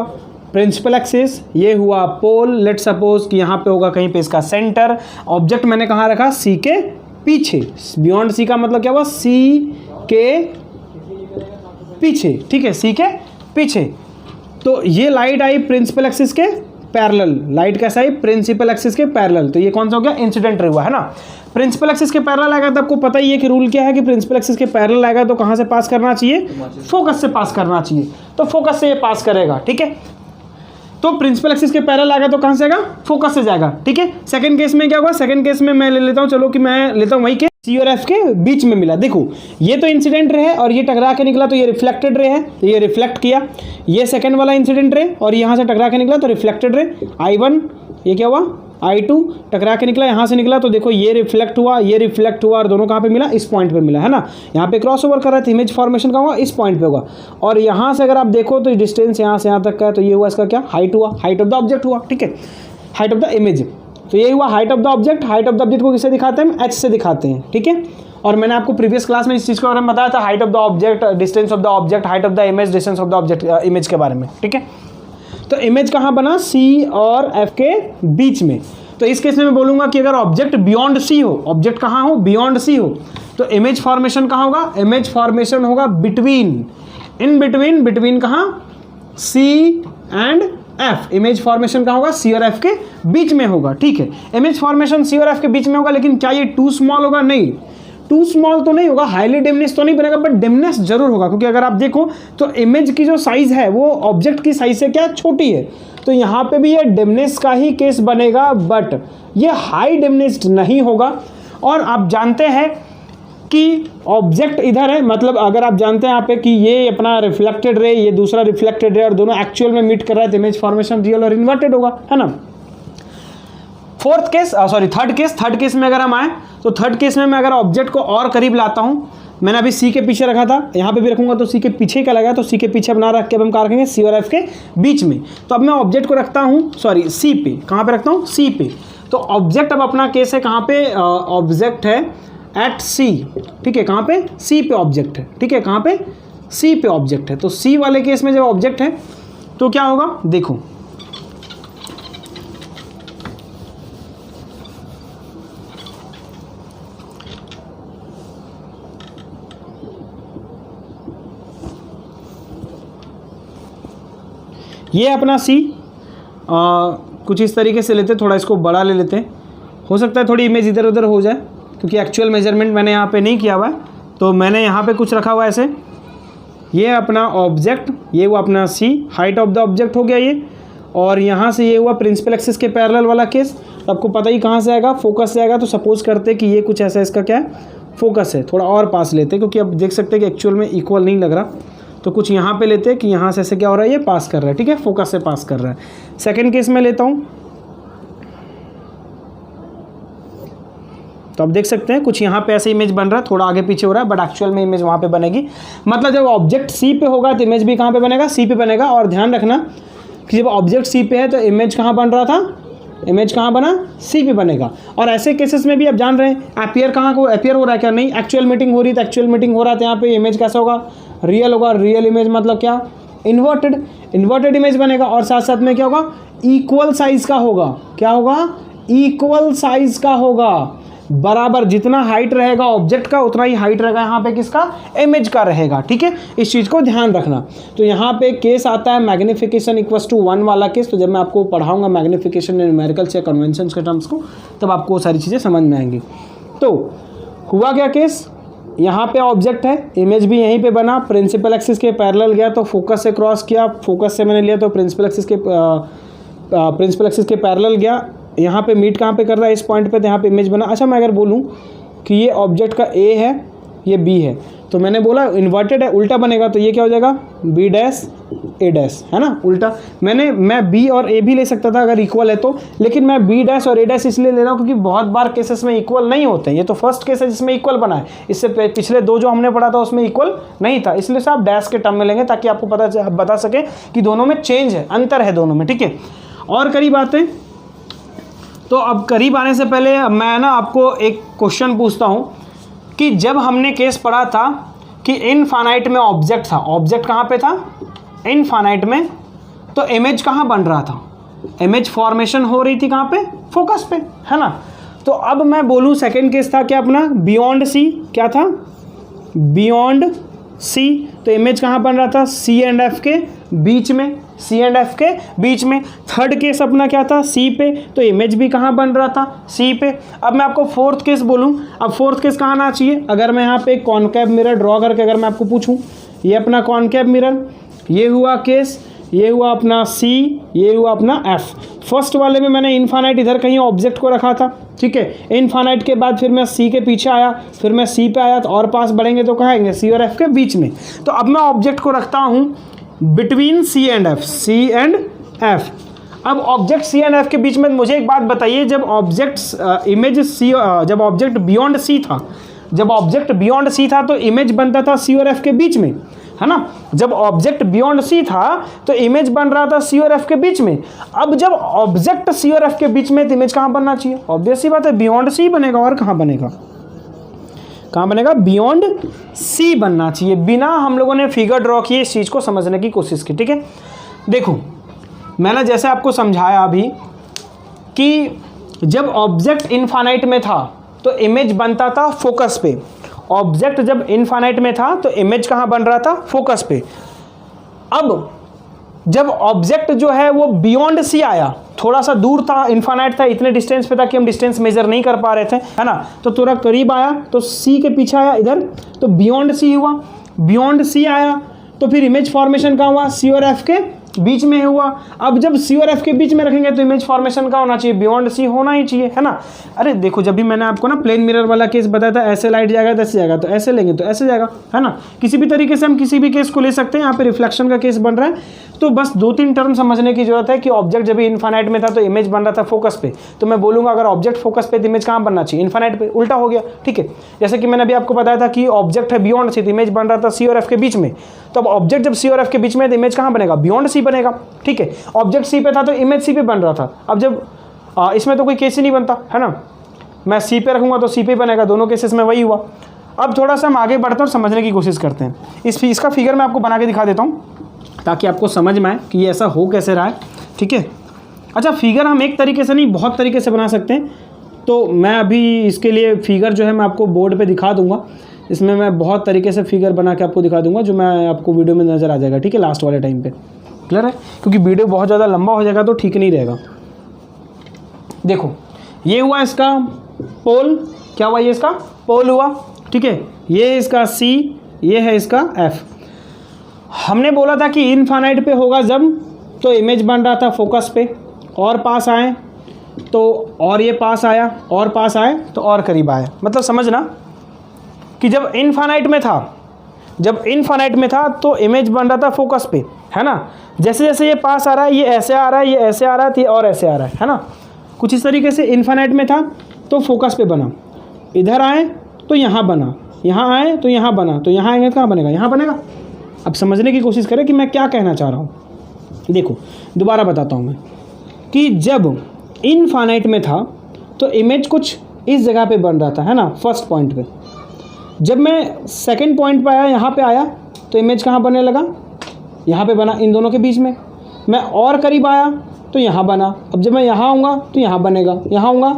प्रिंसिपल एक्सिस, ये हुआ पोल। लेट सपोज कि यहाँ पे होगा कहीं पे इसका सेंटर, ऑब्जेक्ट मैंने कहाँ रखा, सी के पीछे। बियॉन्ड सी का मतलब क्या हुआ, सी के पीछे, ठीक है, सी के पीछे। तो ये लाइट आई प्रिंसिपल एक्सिस के पैरेलल, लाइट कैसा आई प्रिंसिपल एक्सिस के पैरेलल, तो ये कौन सा हो गया इंसिडेंट रे हुआ है ना। प्रिंसिपल एक्सिस के पैरेलल आएगा तो आपको पता ही है कि रूल क्या है कि प्रिंसिपल एक्सिस के पैरेलल आएगा तो कहाँ से पास करना चाहिए, फोकस से पास करना चाहिए, तो फोकस से ये पास करेगा, ठीक है। तो प्रिंसिपल एक्सिस के पैरेलल आएगा तो कहाँ से आएगा, फोकस से जाएगा, ठीक है। सेकंड केस में क्या होगा, सेकंड केस में मैं ले लेता हूँ, चलो कि मैं लेता हूँ वही केस सी और एफ के बीच में मिला। देखो ये तो इंसिडेंट रे है और ये टकरा के निकला तो ये रिफ्लेक्टेड रे है, तो ये रिफ्लेक्ट किया। ये सेकंड वाला इंसिडेंट रे और यहाँ से टकरा के निकला तो रिफ्लेक्टेड रे, I1 ये क्या हुआ I2 टकरा के निकला, यहाँ से निकला तो देखो ये रिफ्लेक्ट हुआ, ये रिफ्लेक्ट हुआ और दोनों कहाँ पे मिला, इस पॉइंट पे मिला है ना। यहाँ पे क्रॉस ओवर कर रहा है तो इमेज फॉर्मेशन का होगा इस पॉइंट पे होगा। और यहाँ से अगर आप देखो तो डिस्टेंस यहाँ से यहाँ तक का है, तो ये हुआ इसका क्या, हाइट हुआ, हाइट ऑफ द ऑब्जेक्ट हुआ, ठीक है, हाइट ऑफ द इमेज। तो ये हुआ height of the object. Height of the object को किससे दिखाते हैं, एच से दिखाते हैं, ठीक है। और मैंने आपको प्रीवियस क्लास में इस चीज़ के बारे में बताया था, height of the object, distance of the object, height of the image, distance of the object, image के बारे में, ठीक है। तो इमेज कहाँ बना, सी और एफ के बीच में। तो इस केस में मैं बोलूँगा कि अगर ऑब्जेक्ट बियॉन्ड सी हो, ऑब्जेक्ट कहाँ हो, बियॉन्ड सी हो, तो इमेज फॉर्मेशन कहाँ होगा, इमेज फॉर्मेशन होगा बिटवीन, इन बिटवीन, बिटवीन कहाँ, सी एंड एफ। इमेज फॉर्मेशन कहाँ होगा, सी और एफ के बीच में होगा, ठीक है। इमेज फॉर्मेशन सी और एफ के बीच में होगा, लेकिन क्या ये टू स्मॉल होगा, नहीं, टू स्मॉल तो नहीं होगा, हाईली डिमनेस तो नहीं बनेगा, बट डिमनेस जरूर होगा, क्योंकि अगर आप देखो तो इमेज की जो साइज है वो ऑब्जेक्ट की साइज से क्या छोटी है, तो यहाँ पे भी ये डिमनेस का ही केस बनेगा, बट ये हाई डिमनेस्ड नहीं होगा। और आप जानते हैं कि ऑब्जेक्ट इधर है, मतलब अगर आप जानते हैं यहाँ पे कि ये अपना रिफ्लेक्टेड रे, ये दूसरा रिफ्लेक्टेड रे और दोनों एक्चुअल में मीट कर रहा है, तो इमेज फॉर्मेशन रियल और इन्वर्टेड होगा, है ना। फोर्थ केस, थर्ड केस में अगर हम आए तो थर्ड केस में मैं अगर ऑब्जेक्ट को और करीब लाता हूँ, मैंने अभी सी के पीछे रखा था, यहाँ पे भी रखूंगा तो सी के पीछे क्या लगा, तो सी के पीछे बना रख के अब हम क्या रखेंगे, सी और एफ के बीच में। तो अब मैं ऑब्जेक्ट को रखता हूँ, सॉरी सी पे, कहाँ पे रखता हूँ, सी पे। तो ऑब्जेक्ट अब अपना केस है कहाँ पे, ऑब्जेक्ट है एट सी, ठीक है, कहाँ पे, सी पे ऑब्जेक्ट है, ठीक है, कहाँ पे, सी पे ऑब्जेक्ट है। तो सी वाले केस में जब ऑब्जेक्ट है तो क्या होगा, देखो ये अपना सी कुछ इस तरीके से लेते, थोड़ा इसको बड़ा ले लेते हैं, हो सकता है थोड़ी इमेज इधर उधर हो जाए क्योंकि एक्चुअल मेजरमेंट मैंने यहाँ पे नहीं किया हुआ है, तो मैंने यहाँ पे कुछ रखा हुआ है ऐसे। ये अपना ऑब्जेक्ट, ये हुआ अपना सी, हाइट ऑफ द ऑब्जेक्ट हो गया ये, और यहाँ से ये हुआ प्रिंसिपल एक्सिस के पैरेलल वाला केस। आपको पता ही कहाँ से आएगा, फोकस से आएगा। तो सपोज करते कि ये कुछ ऐसा इसका क्या है, फोकस है, थोड़ा और पास लेते क्योंकि अब देख सकते हैं कि एक्चुअल में इक्वल नहीं लग रहा, तो कुछ यहाँ पे लेते हैं कि यहाँ से ऐसे क्या हो रहा है, ये पास कर रहा है, ठीक है, फोकस से पास कर रहा है। सेकंड केस में लेता हूँ, तो आप देख सकते हैं कुछ यहाँ पे ऐसे इमेज बन रहा है, थोड़ा आगे पीछे हो रहा है, बट एक्चुअल में इमेज वहाँ पे बनेगी। मतलब जब ऑब्जेक्ट सी पे होगा तो इमेज भी कहाँ पे बनेगा, सी पे बनेगा। और ध्यान रखना कि जब ऑब्जेक्ट सी पे है तो इमेज कहाँ बन रहा था, इमेज कहाँ बना, सी पे बनेगा। और ऐसे केसेस में भी आप जान रहे हैं अपीयर कहाँ को, अपीयर हो रहा है क्या, नहीं, एक्चुअल मीटिंग हो रही है, तो एक्चुअल मीटिंग हो रहा है तो यहाँ पे इमेज कैसा होगा, रियल होगा। रियल इमेज मतलब क्या, इन्वर्टेड इमेज बनेगा। और साथ साथ में क्या होगा, इक्वल साइज का होगा, क्या होगा, इक्वल साइज का होगा। बराबर जितना हाइट रहेगा ऑब्जेक्ट का उतना ही हाइट रहेगा यहाँ पे किसका, इमेज का रहेगा, ठीक है, इस चीज़ को ध्यान रखना। तो यहाँ पे केस आता है मैग्निफिकेशन इक्वल्स टू 1 वाला केस। तो जब मैं आपको पढ़ाऊंगा मैग्निफिकेशन न्यूमेरिकल्स या कन्वेंशन के टर्म्स को, तब आपको वो सारी चीज़ें समझ में आएंगी। तो हुआ क्या केस, यहाँ पे ऑब्जेक्ट है, इमेज भी यहीं पे बना, प्रिंसिपल एक्सिस के पैरेलल गया तो फोकस से क्रॉस किया, फोकस से मैंने लिया तो प्रिंसिपल एक्सिस के पैरेलल गया, यहाँ पे मीट कहाँ पे कर रहा है, इस पॉइंट पे, तो यहाँ पे इमेज बना। अच्छा मैं अगर बोलूँ कि ये ऑब्जेक्ट का ए है, ये बी है, तो मैंने बोला इन्वर्टेड है, उल्टा बनेगा, तो ये क्या हो जाएगा, बी डैश ए डैश, है ना, उल्टा। मैं बी और ए भी ले सकता था अगर इक्वल है तो, लेकिन मैं बी डैश और ए डैश इसलिए ले रहा हूँ क्योंकि बहुत बार केसेस में इक्वल नहीं होते हैं। ये तो फर्स्ट केस है जिसमें इक्वल बना है, इससे पिछले दो जो हमने पढ़ा था उसमें इक्वल नहीं था, इसलिए से आप डैश के टर्म में लेंगे ताकि आपको बता सके कि दोनों में चेंज है, अंतर है दोनों में, ठीक है। और करीब आते हैं, तो अब करीब आने से पहले मैं ना आपको एक क्वेश्चन पूछता हूँ कि जब हमने केस पढ़ा था कि इनफाइनाइट में ऑब्जेक्ट था, ऑब्जेक्ट कहाँ पे था, इनफाइनाइट में, तो इमेज कहाँ बन रहा था, इमेज फॉर्मेशन हो रही थी कहाँ पे, फोकस पे, है ना। तो अब मैं बोलूँ सेकंड केस था क्या अपना, बियॉन्ड सी, क्या था, बियॉन्ड सी, तो इमेज कहाँ बन रहा था, सी एंड एफ के बीच में, सी एंड एफ के बीच में। थर्ड केस अपना क्या था, सी पे, तो इमेज भी कहाँ बन रहा था, सी पे। अब मैं आपको फोर्थ केस बोलूँ, अब फोर्थ केस कहाँ आना चाहिए, अगर मैं यहाँ पे एक कॉनकेव मिरर ड्रॉ करके अगर मैं आपको पूछूँ, ये अपना कॉनकेव मिरर, ये हुआ केस, ये हुआ अपना सी, ये हुआ अपना एफ। फर्स्ट वाले में मैंने इनफाइनाइट इधर कहीं ऑब्जेक्ट को रखा था, ठीक है। इनफाइनाइट के बाद फिर मैं सी के पीछे आया, फिर मैं सी पे आया, तो और पास बढ़ेंगे तो कहाँ आएंगे, सी और एफ के बीच में। तो अब मैं ऑब्जेक्ट को रखता हूँ between C and F, C and F. अब ऑब्जेक्ट सी एंड एफ के बीच में मुझे एक बात बताइए, जब ऑब्जेक्ट इमेज सी, जब ऑब्जेक्ट बियॉन्ड सी था, जब ऑब्जेक्ट बियॉन्ड सी था तो इमेज बनता था सी और एफ के बीच में, है ना। जब ऑब्जेक्ट बियॉन्ड सी था तो इमेज बन रहा था सी और एफ के बीच में। अब जब ऑब्जेक्ट सी और एफ के बीच में तो इमेज कहाँ बनना चाहिए, ऑब्वियस सी बात है बियॉन्ड सी बनेगा। और कहाँ बनेगा, कहाँ बनेगा, बियॉन्ड सी बनना चाहिए। बिना हम लोगों ने फिगर ड्रॉ किए इस चीज़ को समझने की कोशिश की, ठीक है। देखो मैंने जैसे आपको समझाया अभी कि जब ऑब्जेक्ट इनफाइनाइट में था तो इमेज बनता था फोकस पे। ऑब्जेक्ट जब इनफाइनाइट में था तो इमेज कहाँ बन रहा था, फोकस पे। अब जब ऑब्जेक्ट जो है वो बियॉन्ड सी आया, थोड़ा सा दूर था, इनफाइनाइट था, इतने डिस्टेंस पे था कि हम डिस्टेंस मेजर नहीं कर पा रहे थे, है ना। तो थोड़ा करीब आया तो सी के पीछे आया इधर, तो बियॉन्ड सी हुआ। बियॉन्ड सी आया तो फिर इमेज फॉर्मेशन कहाँ हुआ, सी और एफ के बीच में हुआ। अब जब सी और एफ के बीच में रखेंगे तो इमेज फॉर्मेशन का होना चाहिए, बियॉन्ड सी होना ही चाहिए, है ना। अरे देखो जब भी मैंने आपको ना प्लेन मिरर वाला केस बताया था, ऐसे लाइट जाएगा तो ऐसे जाएगा, तो ऐसे लेंगे तो ऐसे जाएगा, है ना। किसी भी तरीके से हम किसी भी केस को ले सकते हैं। यहाँ पे रिफ्लेक्शन का केस बन रहा है, तो बस 2-3 टर्म समझने की जरूरत है कि ऑब्जेक्ट जब इनफाइनाइट में था तो इमेज बन रहा था फोकस पे, तो मैं बोलूँगा अगर ऑब्जेक्ट फोकस पे तो इमेज कहाँ बनना चाहिए, इनफाइनाइट पे। उल्टा हो गया, ठीक है। जैसे कि मैंने अभी आपको बताया था कि ऑब्जेक्ट है बियॉन्ड सी, तो इमेज बन रहा था सी और एफ के बीच में। तो अब ऑब्जेक्ट जब सी और एफ के बीच में तो इमेज कहाँ बनेगा, बियॉन्ड सी बनेगा, ठीक है। ऑब्जेक्ट सी पे था तो इमेज सी पे बन रहा था। अब जब इसमें तो कोई केस ही नहीं बनता, है ना। मैं सी पे रखूँगा तो सी पे बनेगा, दोनों केसेस में वही हुआ। अब थोड़ा सा हम आगे बढ़ते हैं और समझने की कोशिश करते हैं। इसका फिगर मैं आपको बना के दिखा देता हूँ ताकि आपको समझ में आए कि ये ऐसा हो कैसे रहा है, ठीक है। अच्छा, फिगर हम एक तरीके से नहीं बहुत तरीके से बना सकते हैं। तो मैं अभी इसके लिए फिगर जो है मैं आपको बोर्ड पे दिखा दूंगा। इसमें मैं बहुत तरीके से फिगर बना के आपको दिखा दूंगा जो मैं आपको वीडियो में नज़र आ जाएगा, ठीक है, लास्ट वाले टाइम पे। क्लियर है, क्योंकि वीडियो बहुत ज़्यादा लंबा हो जाएगा तो ठीक नहीं रहेगा। देखो ये हुआ इसका पोल, क्या हुआ, ये इसका पोल हुआ, ठीक है। ये इसका सी, ये है इसका एफ। हमने बोला था कि इनफाइनाइट पे होगा जब, तो इमेज बन रहा था फोकस पे, और पास आए तो और ये पास आया, और पास आए तो और करीब आया। मतलब समझना कि जब इनफाइनाइट में था, जब इनफाइनाइट में था तो इमेज बन रहा था फोकस पे, है ना। जैसे जैसे ये पास आ रहा है, ये ऐसे आ रहा है, ये ऐसे आ रहा है, और ऐसे आ रहा है ना। कुछ इस तरीके से इनफाइनाइट में था तो फोकस पे बना, इधर आए तो यहाँ बना, यहाँ आए तो यहाँ बना, तो यहाँ आएंगे तो कहाँ बनेगा, यहाँ बनेगा। अब समझने की कोशिश करें कि मैं क्या कहना चाह रहा हूँ। देखो दोबारा बताता हूँ मैं कि जब इनफाइनाइट में था तो इमेज कुछ इस जगह पे बन रहा था, है ना, फर्स्ट पॉइंट पे। जब मैं सेकंड पॉइंट पे आया, यहाँ पे आया तो इमेज कहाँ बनने लगा, यहाँ पे बना, इन दोनों के बीच में। मैं और करीब आया तो यहाँ बना। अब जब मैं यहाँ आऊँगा तो यहाँ बनेगा, यहाँ आऊँगा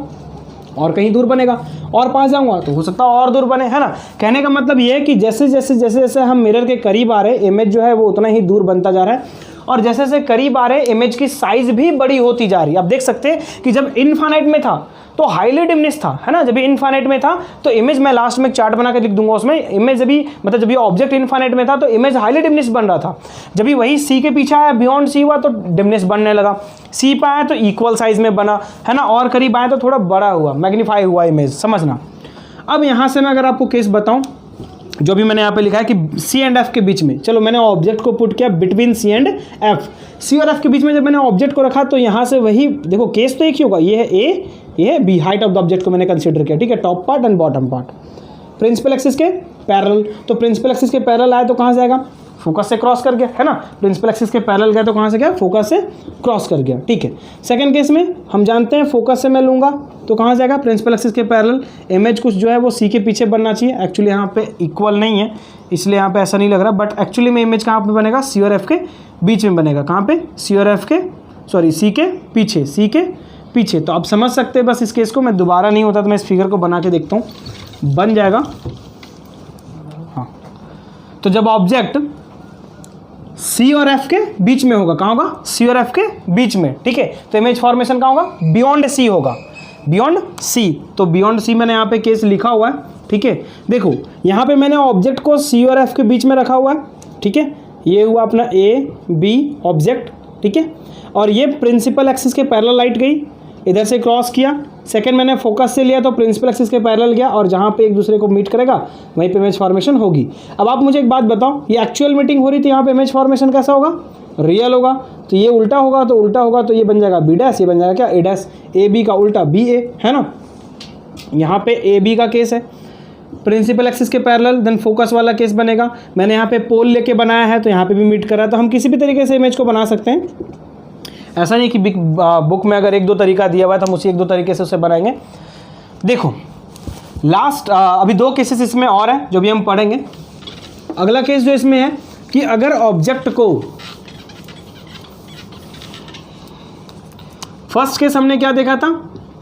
और कहीं दूर बनेगा, और पास जाऊँगा तो हो सकता है और दूर बने, है ना। कहने का मतलब ये है कि जैसे जैसे जैसे जैसे हम मिरर के करीब आ रहे, इमेज जो है वो उतना ही दूर बनता जा रहा है, और जैसे जैसे करीब आ रहे इमेज की साइज भी बड़ी होती जा रही है। आप देख सकते हैं कि जब इनफाइनाइट में था तो हाईली डिमिनिश था, है ना। जब इनफाइनाइट में था तो इमेज, मैं लास्ट में एक चार्ट बना के लिख दूंगा उसमें, इमेज जब मतलब जब ये ऑब्जेक्ट इनफाइनाइट में था तो इमेज हाईली डिमिनिश बन रहा था। जब वही सी के पीछे आया, बियॉन्ड सी हुआ तो डिमिनिश बनने लगा। सी पे आया तो इक्वल साइज में बना, है ना, और करीब आया तो थोड़ा बड़ा हुआ, मैग्नीफाई हुआ इमेज, समझना। अब यहाँ से मैं अगर आपको केस बताऊँ, जो भी मैंने यहाँ पे लिखा है कि सी एंड एफ के बीच में, चलो मैंने ऑब्जेक्ट को पुट किया बिटवीन सी एंड एफ। सी और एफ के बीच में जब मैंने ऑब्जेक्ट को रखा तो यहाँ से वही, देखो केस तो एक ही होगा, ये है ए, ये है B, height of the object को मैंने कंसीडर किया, ठीक है, top part and bottom part. Principal axis के पैरेलल, तो प्रिंसिपल एक्सिस के पैरेलल आए तो कहाँ से आएगा, फोकस से क्रॉस कर गया, है ना। प्रिंसिपल एक्सिस के पैरेलल गया तो कहाँ से गया, फोकस से क्रॉस कर गया, ठीक है। सेकंड केस में हम जानते हैं फोकस से मैं लूँगा तो कहाँ से आएगा, प्रिंसिपल एक्सिस के पैरेलल। इमेज कुछ जो है वो सी के पीछे बनना चाहिए। एक्चुअली यहाँ पे इक्वल नहीं है इसलिए यहाँ पे ऐसा नहीं लग रहा, बट एक्चुअली में इमेज कहाँ पे बनेगा, सी और एफ के बीच में बनेगा। कहाँ पे, सी और एफ के, सॉरी सी के पीछे, सी के पीछे। तो आप समझ सकते हैं बस इस केस को। मैं दोबारा नहीं होता तो मैं इस फिगर को बना के देखता हूँ, बन जाएगा। हाँ तो जब ऑब्जेक्ट सी और एफ के बीच में होगा, कहाँ होगा, सी और एफ के बीच में, ठीक है, तो इमेज फॉर्मेशन कहाँ होगा, बियॉन्ड सी होगा, बियॉन्ड सी। तो बियॉन्ड सी मैंने यहाँ पे केस लिखा हुआ है, ठीक है। देखो यहाँ पे मैंने ऑब्जेक्ट को सी और एफ के बीच में रखा हुआ है, ठीक है, ये हुआ अपना ए बी ऑब्जेक्ट, ठीक है, और ये प्रिंसिपल एक्सिस के पैरेलल लाइट गई, इधर से क्रॉस किया, सेकंड मैंने फोकस से लिया तो प्रिंसिपल एक्सिस के पैरेलल गया, और जहाँ पे एक दूसरे को मीट करेगा वहीं पे इमेज फॉर्मेशन होगी। अब आप मुझे एक बात बताओ, ये एक्चुअल मीटिंग हो रही थी, यहाँ पे इमेज फॉर्मेशन कैसा होगा, रियल होगा। तो ये उल्टा होगा, तो उल्टा होगा तो ये बन जाएगा बी डैश, ये बन जाएगा क्या, ए डैश, ए बी का उल्टा बी ए, है ना। यहाँ पे ए बी का केस है, प्रिंसिपल एक्सिस के पैरेलल, देन फोकस वाला केस बनेगा। मैंने यहाँ पे पोल लेके बनाया है तो यहाँ पे भी मीट कर रहा है, तो हम किसी भी तरीके से इमेज को बना सकते हैं। ऐसा नहीं कि बुक में अगर एक दो तरीका दिया हुआ है तो हम उसी एक दो तरीके से उसे बनाएंगे। देखो लास्ट अभी दो केसेस इसमें और हैं जो भी हम पढ़ेंगे। अगला केस जो इसमें है कि अगर ऑब्जेक्ट को, फर्स्ट केस हमने क्या देखा था,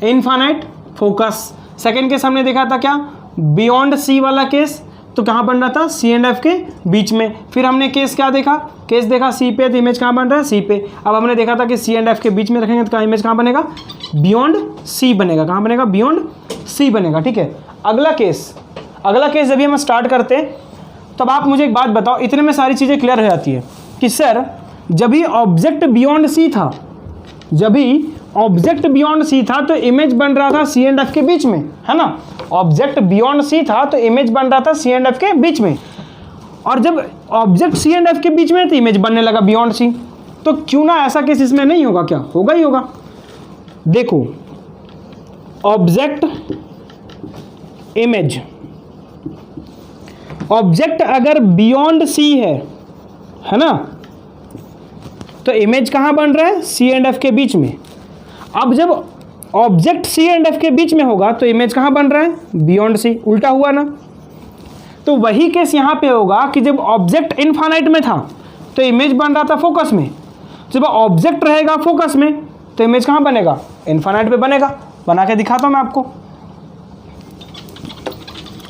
इनफाइनाइट फोकस, सेकेंड केस हमने देखा था क्या, बियॉन्ड सी वाला केस, तो कहाँ बन रहा था, सी एंड एफ के बीच में। फिर हमने केस क्या देखा, केस देखा सी पे, तो इमेज कहाँ बन रहा है, सी पे। अब हमने देखा था कि सी एंड एफ के बीच में रखेंगे तो इमेज कहाँ बनेगा, बियॉन्ड सी बनेगा, कहाँ बनेगा, बियॉन्ड सी बनेगा, ठीक है। अगला केस जब हम स्टार्ट करते हैं तब आप मुझे एक बात बताओ, इतने में सारी चीज़ें क्लियर हो जाती है कि सर जब भी ऑब्जेक्ट बियॉन्ड सी था, जब भी ऑब्जेक्ट बियॉन्ड सी था तो इमेज बन रहा था सी एंड एफ के बीच में, है ना। ऑब्जेक्ट बियॉन्ड सी था तो इमेज बन रहा था सी एंड एफ के बीच में, और जब ऑब्जेक्ट सी एंड एफ के बीच में तो इमेज बनने लगा बियॉन्ड सी। तो क्यों ना ऐसा केस इसमें नहीं होगा, क्या होगा ही होगा। देखो ऑब्जेक्ट इमेज, ऑब्जेक्ट अगर बियॉन्ड सी है ना, तो इमेज कहाँ बन रहा है, सी एंड एफ के बीच में। अब जब ऑब्जेक्ट सी एंड एफ के बीच में होगा तो इमेज कहाँ बन रहा है, बियॉन्ड सी, उल्टा हुआ ना। तो वही केस यहाँ पे होगा कि जब ऑब्जेक्ट इनफाइनाइट में था तो इमेज बन रहा था फोकस में, जब ऑब्जेक्ट रहेगा फोकस में तो इमेज कहाँ बनेगा, इनफाइनाइट पे बनेगा। बना के दिखाता हूँ मैं आपको।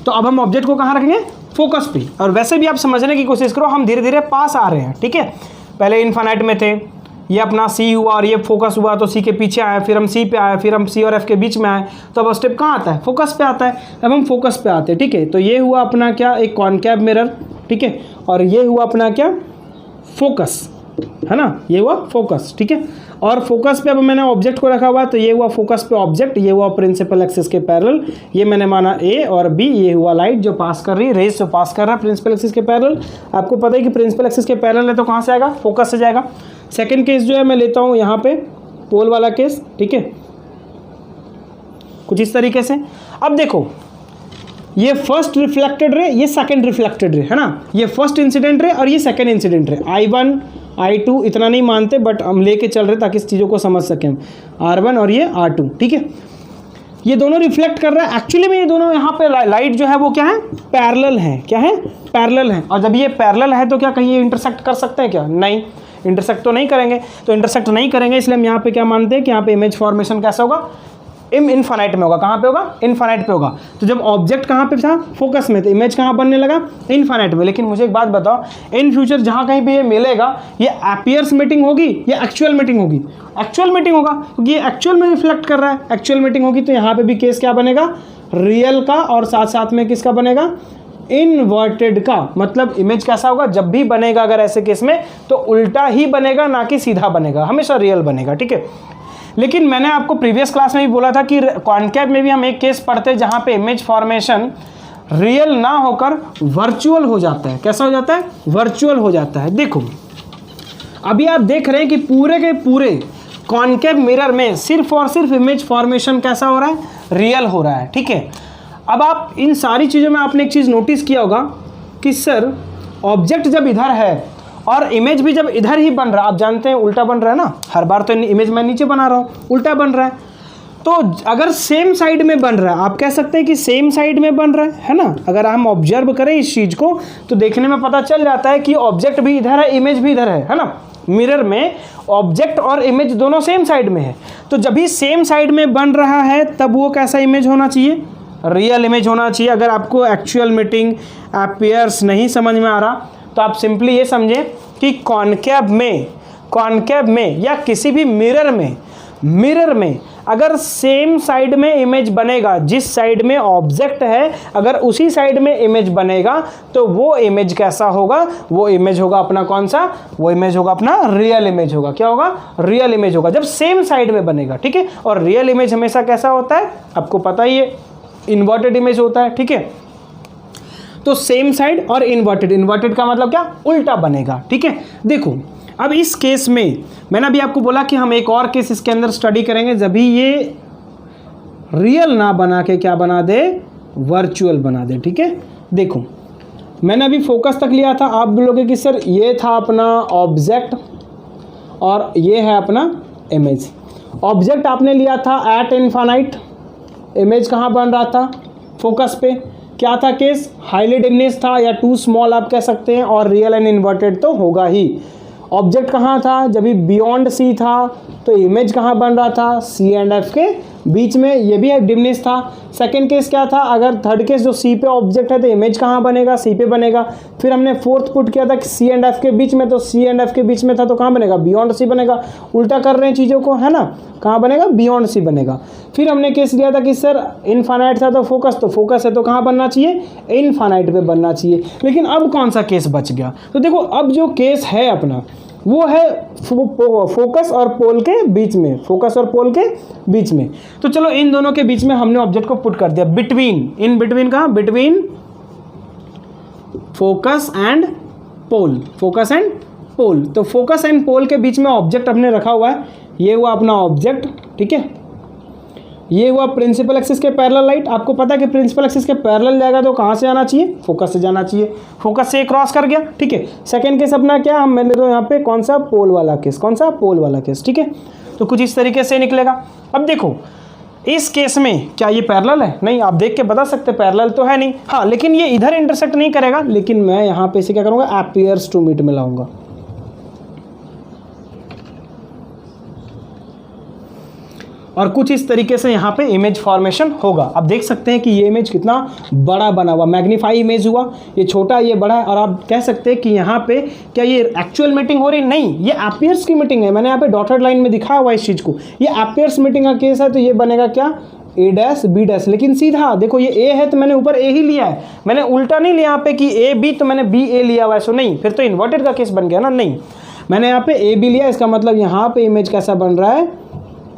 तो अब हम ऑब्जेक्ट को कहाँ रखेंगे, फोकस पे। और वैसे भी आप समझने की कोशिश करो, हम धीरे धीरे पास आ रहे हैं, ठीक है। पहले इनफाइनाइट में थे, ये अपना सी हुआ और ये फोकस हुआ तो सी के पीछे आया, फिर हम सी पे आए, फिर हम सी और एफ के बीच में आए, तो अब स्टेप कहाँ आता है, फोकस पे आता है। अब हम फोकस पे आते हैं, ठीक है। तो ये हुआ अपना क्या, एक कॉनकेव मिरर, ठीक है, और ये हुआ अपना क्या, फोकस, है ना, ये हुआ फोकस, ठीक है। और फोकस पे अब मैंने ऑब्जेक्ट को रखा हुआ, तो ये हुआ फोकस पे ऑब्जेक्ट, ये हुआ प्रिंसिपल एक्सिस के पैरेलल, ये मैंने माना ए और बी, ये हुआ लाइट जो पास कर रही है, रेज जो पास कर रहा है प्रिंसिपल एक्सिस के पैरेलल। आपको पता है कि प्रिंसिपल एक्सिस के पैरेलल है तो कहाँ से आएगा, फोकस से जाएगा। सेकेंड केस जो है मैं लेता हूँ यहाँ पे पोल वाला केस, ठीक है, कुछ इस तरीके से। अब देखो ये फर्स्ट रिफ्लेक्टेड रे, ये सेकंड रिफ्लेक्टेड रे, है ना, ये फर्स्ट इंसिडेंट रे और ये second incident ray. I1 I2 इतना नहीं मानते बट हम लेके चल रहे ताकि इस चीज़ों को समझ सकें हम, R1 और ये R2, ठीक है। ये दोनों रिफ्लेक्ट कर रहा है, एक्चुअली में ये दोनों यहाँ पे लाइट जो है वो क्या है, पैरेलल है, क्या है, पैरेलल है। और जब ये पैरेलल है तो क्या कहीं ये इंटरसेक्ट कर सकते हैं क्या, नहीं, इंटरसेक्ट तो नहीं करेंगे। तो इंटरसेक्ट नहीं करेंगे इसलिए हम यहाँ पे क्या मानते हैं कि यहाँ पे इमेज फॉर्मेशन कैसा होगा, इनफाइनाइट में होगा। कहाँ पे होगा, इनफाइनाइट पे होगा। तो जब ऑब्जेक्ट कहाँ पे था, फोकस में, तो इमेज कहाँ बनने लगा, इनफाइनाइट में। लेकिन मुझे एक बात बताओ, इन फ्यूचर जहाँ कहीं पे ये मिलेगा, ये अपीयर्स मीटिंग होगी या एक्चुअल मीटिंग होगी, एक्चुअल मीटिंग होगा, क्योंकि ये एक्चुअल में रिफ्लेक्ट कर रहा है, एक्चुअल मीटिंग होगी। तो यहाँ पे भी केस क्या बनेगा, रियल का, और साथ साथ में किसका बनेगा, इनवर्टेड का। मतलब इमेज कैसा होगा, जब भी बनेगा अगर ऐसे केस में तो उल्टा ही बनेगा, ना कि सीधा बनेगा, हमेशा रियल बनेगा, ठीक है। लेकिन मैंने आपको प्रीवियस क्लास में भी बोला था कि कॉनकेव में भी हम एक केस पढ़ते हैं जहाँ पे इमेज फॉर्मेशन रियल ना होकर वर्चुअल हो जाता है। कैसा हो जाता है, वर्चुअल हो जाता है। देखो अभी आप देख रहे हैं कि पूरे के पूरे कॉनकेव मिरर में सिर्फ और सिर्फ इमेज फॉर्मेशन कैसा हो रहा है, रियल हो रहा है, ठीक है। अब आप इन सारी चीज़ों में आपने एक चीज़ नोटिस किया होगा कि सर ऑब्जेक्ट जब इधर है और इमेज भी जब इधर ही बन रहा है, आप जानते हैं उल्टा बन रहा है ना, हर बार तो इमेज मैं नीचे बना रहा हूँ, उल्टा बन रहा है। तो अगर सेम साइड में बन रहा है, आप कह सकते हैं कि सेम साइड में बन रहा है ना। अगर हम ऑब्जर्व करें इस चीज़ को तो देखने में पता चल जाता है कि ऑब्जेक्ट भी इधर है, इमेज भी इधर है ना। मिरर में ऑब्जेक्ट और इमेज दोनों सेम साइड में है। तो जब भी सेम साइड में बन रहा है तब वो कैसा इमेज होना चाहिए, रियल इमेज होना चाहिए। अगर आपको एक्चुअल मीटिंग अपीयर्स नहीं समझ में आ रहा तो आप सिंपली ये समझें कि कॉनकेव में या किसी भी मिरर में अगर सेम साइड में इमेज बनेगा, जिस साइड में ऑब्जेक्ट है अगर उसी साइड में इमेज बनेगा तो वो इमेज कैसा होगा, वो इमेज होगा अपना कौन सा, वो इमेज होगा अपना रियल इमेज होगा। क्या होगा, रियल इमेज होगा, जब सेम साइड में बनेगा, ठीक है। और रियल इमेज हमेशा कैसा होता है आपको पता ही है, इन्वर्टेड इमेज होता है, ठीक है। तो सेम साइड और इन्वर्टेड का मतलब क्या, उल्टा बनेगा, ठीक है। देखो अब इस केस में मैंने अभी आपको बोला कि हम एक और केस इसके अंदर स्टडी करेंगे, जब भी ये रियल ना बना के क्या बना दे, वर्चुअल बना दे, ठीक है। देखो मैंने अभी फोकस तक लिया था, आप बोलोगे कि सर ये था अपना ऑब्जेक्ट और ये है अपना इमेज। ऑब्जेक्ट आपने लिया था एट इनफाइनाइट, इमेज कहाँ बन रहा था, फोकस पे। क्या था केस, हाईली डिमिनिश था या टू स्मॉल आप कह सकते हैं, और रियल एंड इन्वर्टेड तो होगा ही। ऑब्जेक्ट कहाँ था, जब भी बियॉन्ड सी था तो इमेज कहाँ बन रहा था, सी एंड एफ के बीच में, ये भी डिमिनिश था। सेकंड केस क्या था, अगर थर्ड केस जो सी पे ऑब्जेक्ट है तो इमेज कहाँ बनेगा, सी पे बनेगा। फिर हमने फोर्थ पुट किया था कि सी एंड एफ के बीच में, तो सी एंड एफ के बीच में था तो कहाँ बनेगा, बियॉन्ड सी बनेगा। उल्टा कर रहे हैं चीज़ों को, है ना, कहाँ बनेगा, बियॉन्ड सी बनेगा। फिर हमने केस लिया था कि सर इनफाइनाइट था तो फोकस है तो कहाँ बनना चाहिए, इनफाइनाइट पे बनना चाहिए। लेकिन अब कौन सा केस बच गया, तो देखो अब जो केस है अपना वो है फोकस और पोल के बीच में, फोकस और पोल के बीच में। तो चलो इन दोनों के बीच में हमने ऑब्जेक्ट को पुट कर दिया, इन बिटवीन कहाँ, between focus and pole, focus and pole. तो फोकस एंड पोल के बीच में ऑब्जेक्ट हमने रखा हुआ है, ये हुआ अपना ऑब्जेक्ट, ठीक है। ये हुआ प्रिंसिपल एक्सिस के पैरेलल लाइट। आपको पता है कि प्रिंसिपल एक्सिस के पैरेलल जाएगा तो कहाँ से आना चाहिए, फोकस से जाना चाहिए, फोकस से क्रॉस कर गया, ठीक है। सेकंड केस अपना क्या, हम ले रहे हैं यहाँ पे कौन सा, पोल वाला केस, कौन सा, पोल वाला केस, ठीक है। तो कुछ इस तरीके से निकलेगा। अब देखो इस केस में क्या ये पैरेलल है, नहीं, आप देख के बता सकते पैरेलल तो है नहीं, हाँ, लेकिन ये इधर इंटरसेक्ट नहीं करेगा, लेकिन मैं यहाँ पे इसे क्या करूँगा, अपीयर्स टू मीट में लाऊंगा। और कुछ इस तरीके से यहाँ पे इमेज फॉर्मेशन होगा। आप देख सकते हैं कि ये इमेज कितना बड़ा बना हुआ, मैग्नीफाई इमेज हुआ, ये छोटा ये बड़ा है। और आप कह सकते हैं कि यहाँ पे क्या ये एक्चुअल मीटिंग हो रही, नहीं, ये अपीयर्स की मीटिंग है। मैंने यहाँ पे डॉटेड लाइन में दिखाया हुआ इस चीज़ को, ये अपीयर्स मीटिंग का केस है, तो ये बनेगा क्या, ए डैश बी डैश। लेकिन सीधा देखो ये ए है तो मैंने ऊपर ए ही लिया है, मैंने उल्टा नहीं लिया यहाँ पे कि ए बी तो मैंने बी ए लिया हुआ है, सो नहीं, फिर तो इन्वर्टेड का केस बन गया ना, नहीं, मैंने यहाँ पे ए बी लिया। इसका मतलब यहाँ पे इमेज कैसा बन रहा है,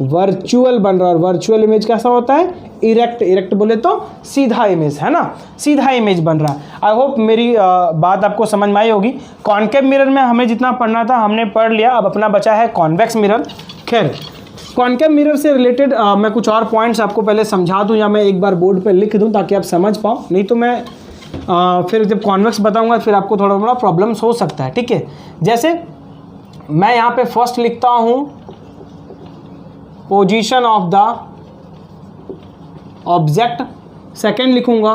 वर्चुअल बन रहा है। और वर्चुअल इमेज कैसा होता है, इरेक्ट बोले तो सीधा इमेज, है ना, सीधा इमेज बन रहा है। आई होप मेरी बात आपको समझ में आई होगी। कॉनकेव मिरर में हमें जितना पढ़ना था हमने पढ़ लिया, अब अपना बचा है कॉन्वेक्स मिरर। खैर कॉनकेव मिरर से रिलेटेड मैं कुछ और पॉइंट्स आपको पहले समझा दूं या मैं एक बार बोर्ड पे लिख दूं ताकि आप समझ पाओ, नहीं तो मैं फिर जब कॉन्वेक्स बताऊंगा फिर आपको थोड़ा थोड़ा प्रॉब्लम्स हो सकता है, ठीक है। जैसे मैं यहाँ पे फर्स्ट लिखता हूँ position of the object, second लिखूंगा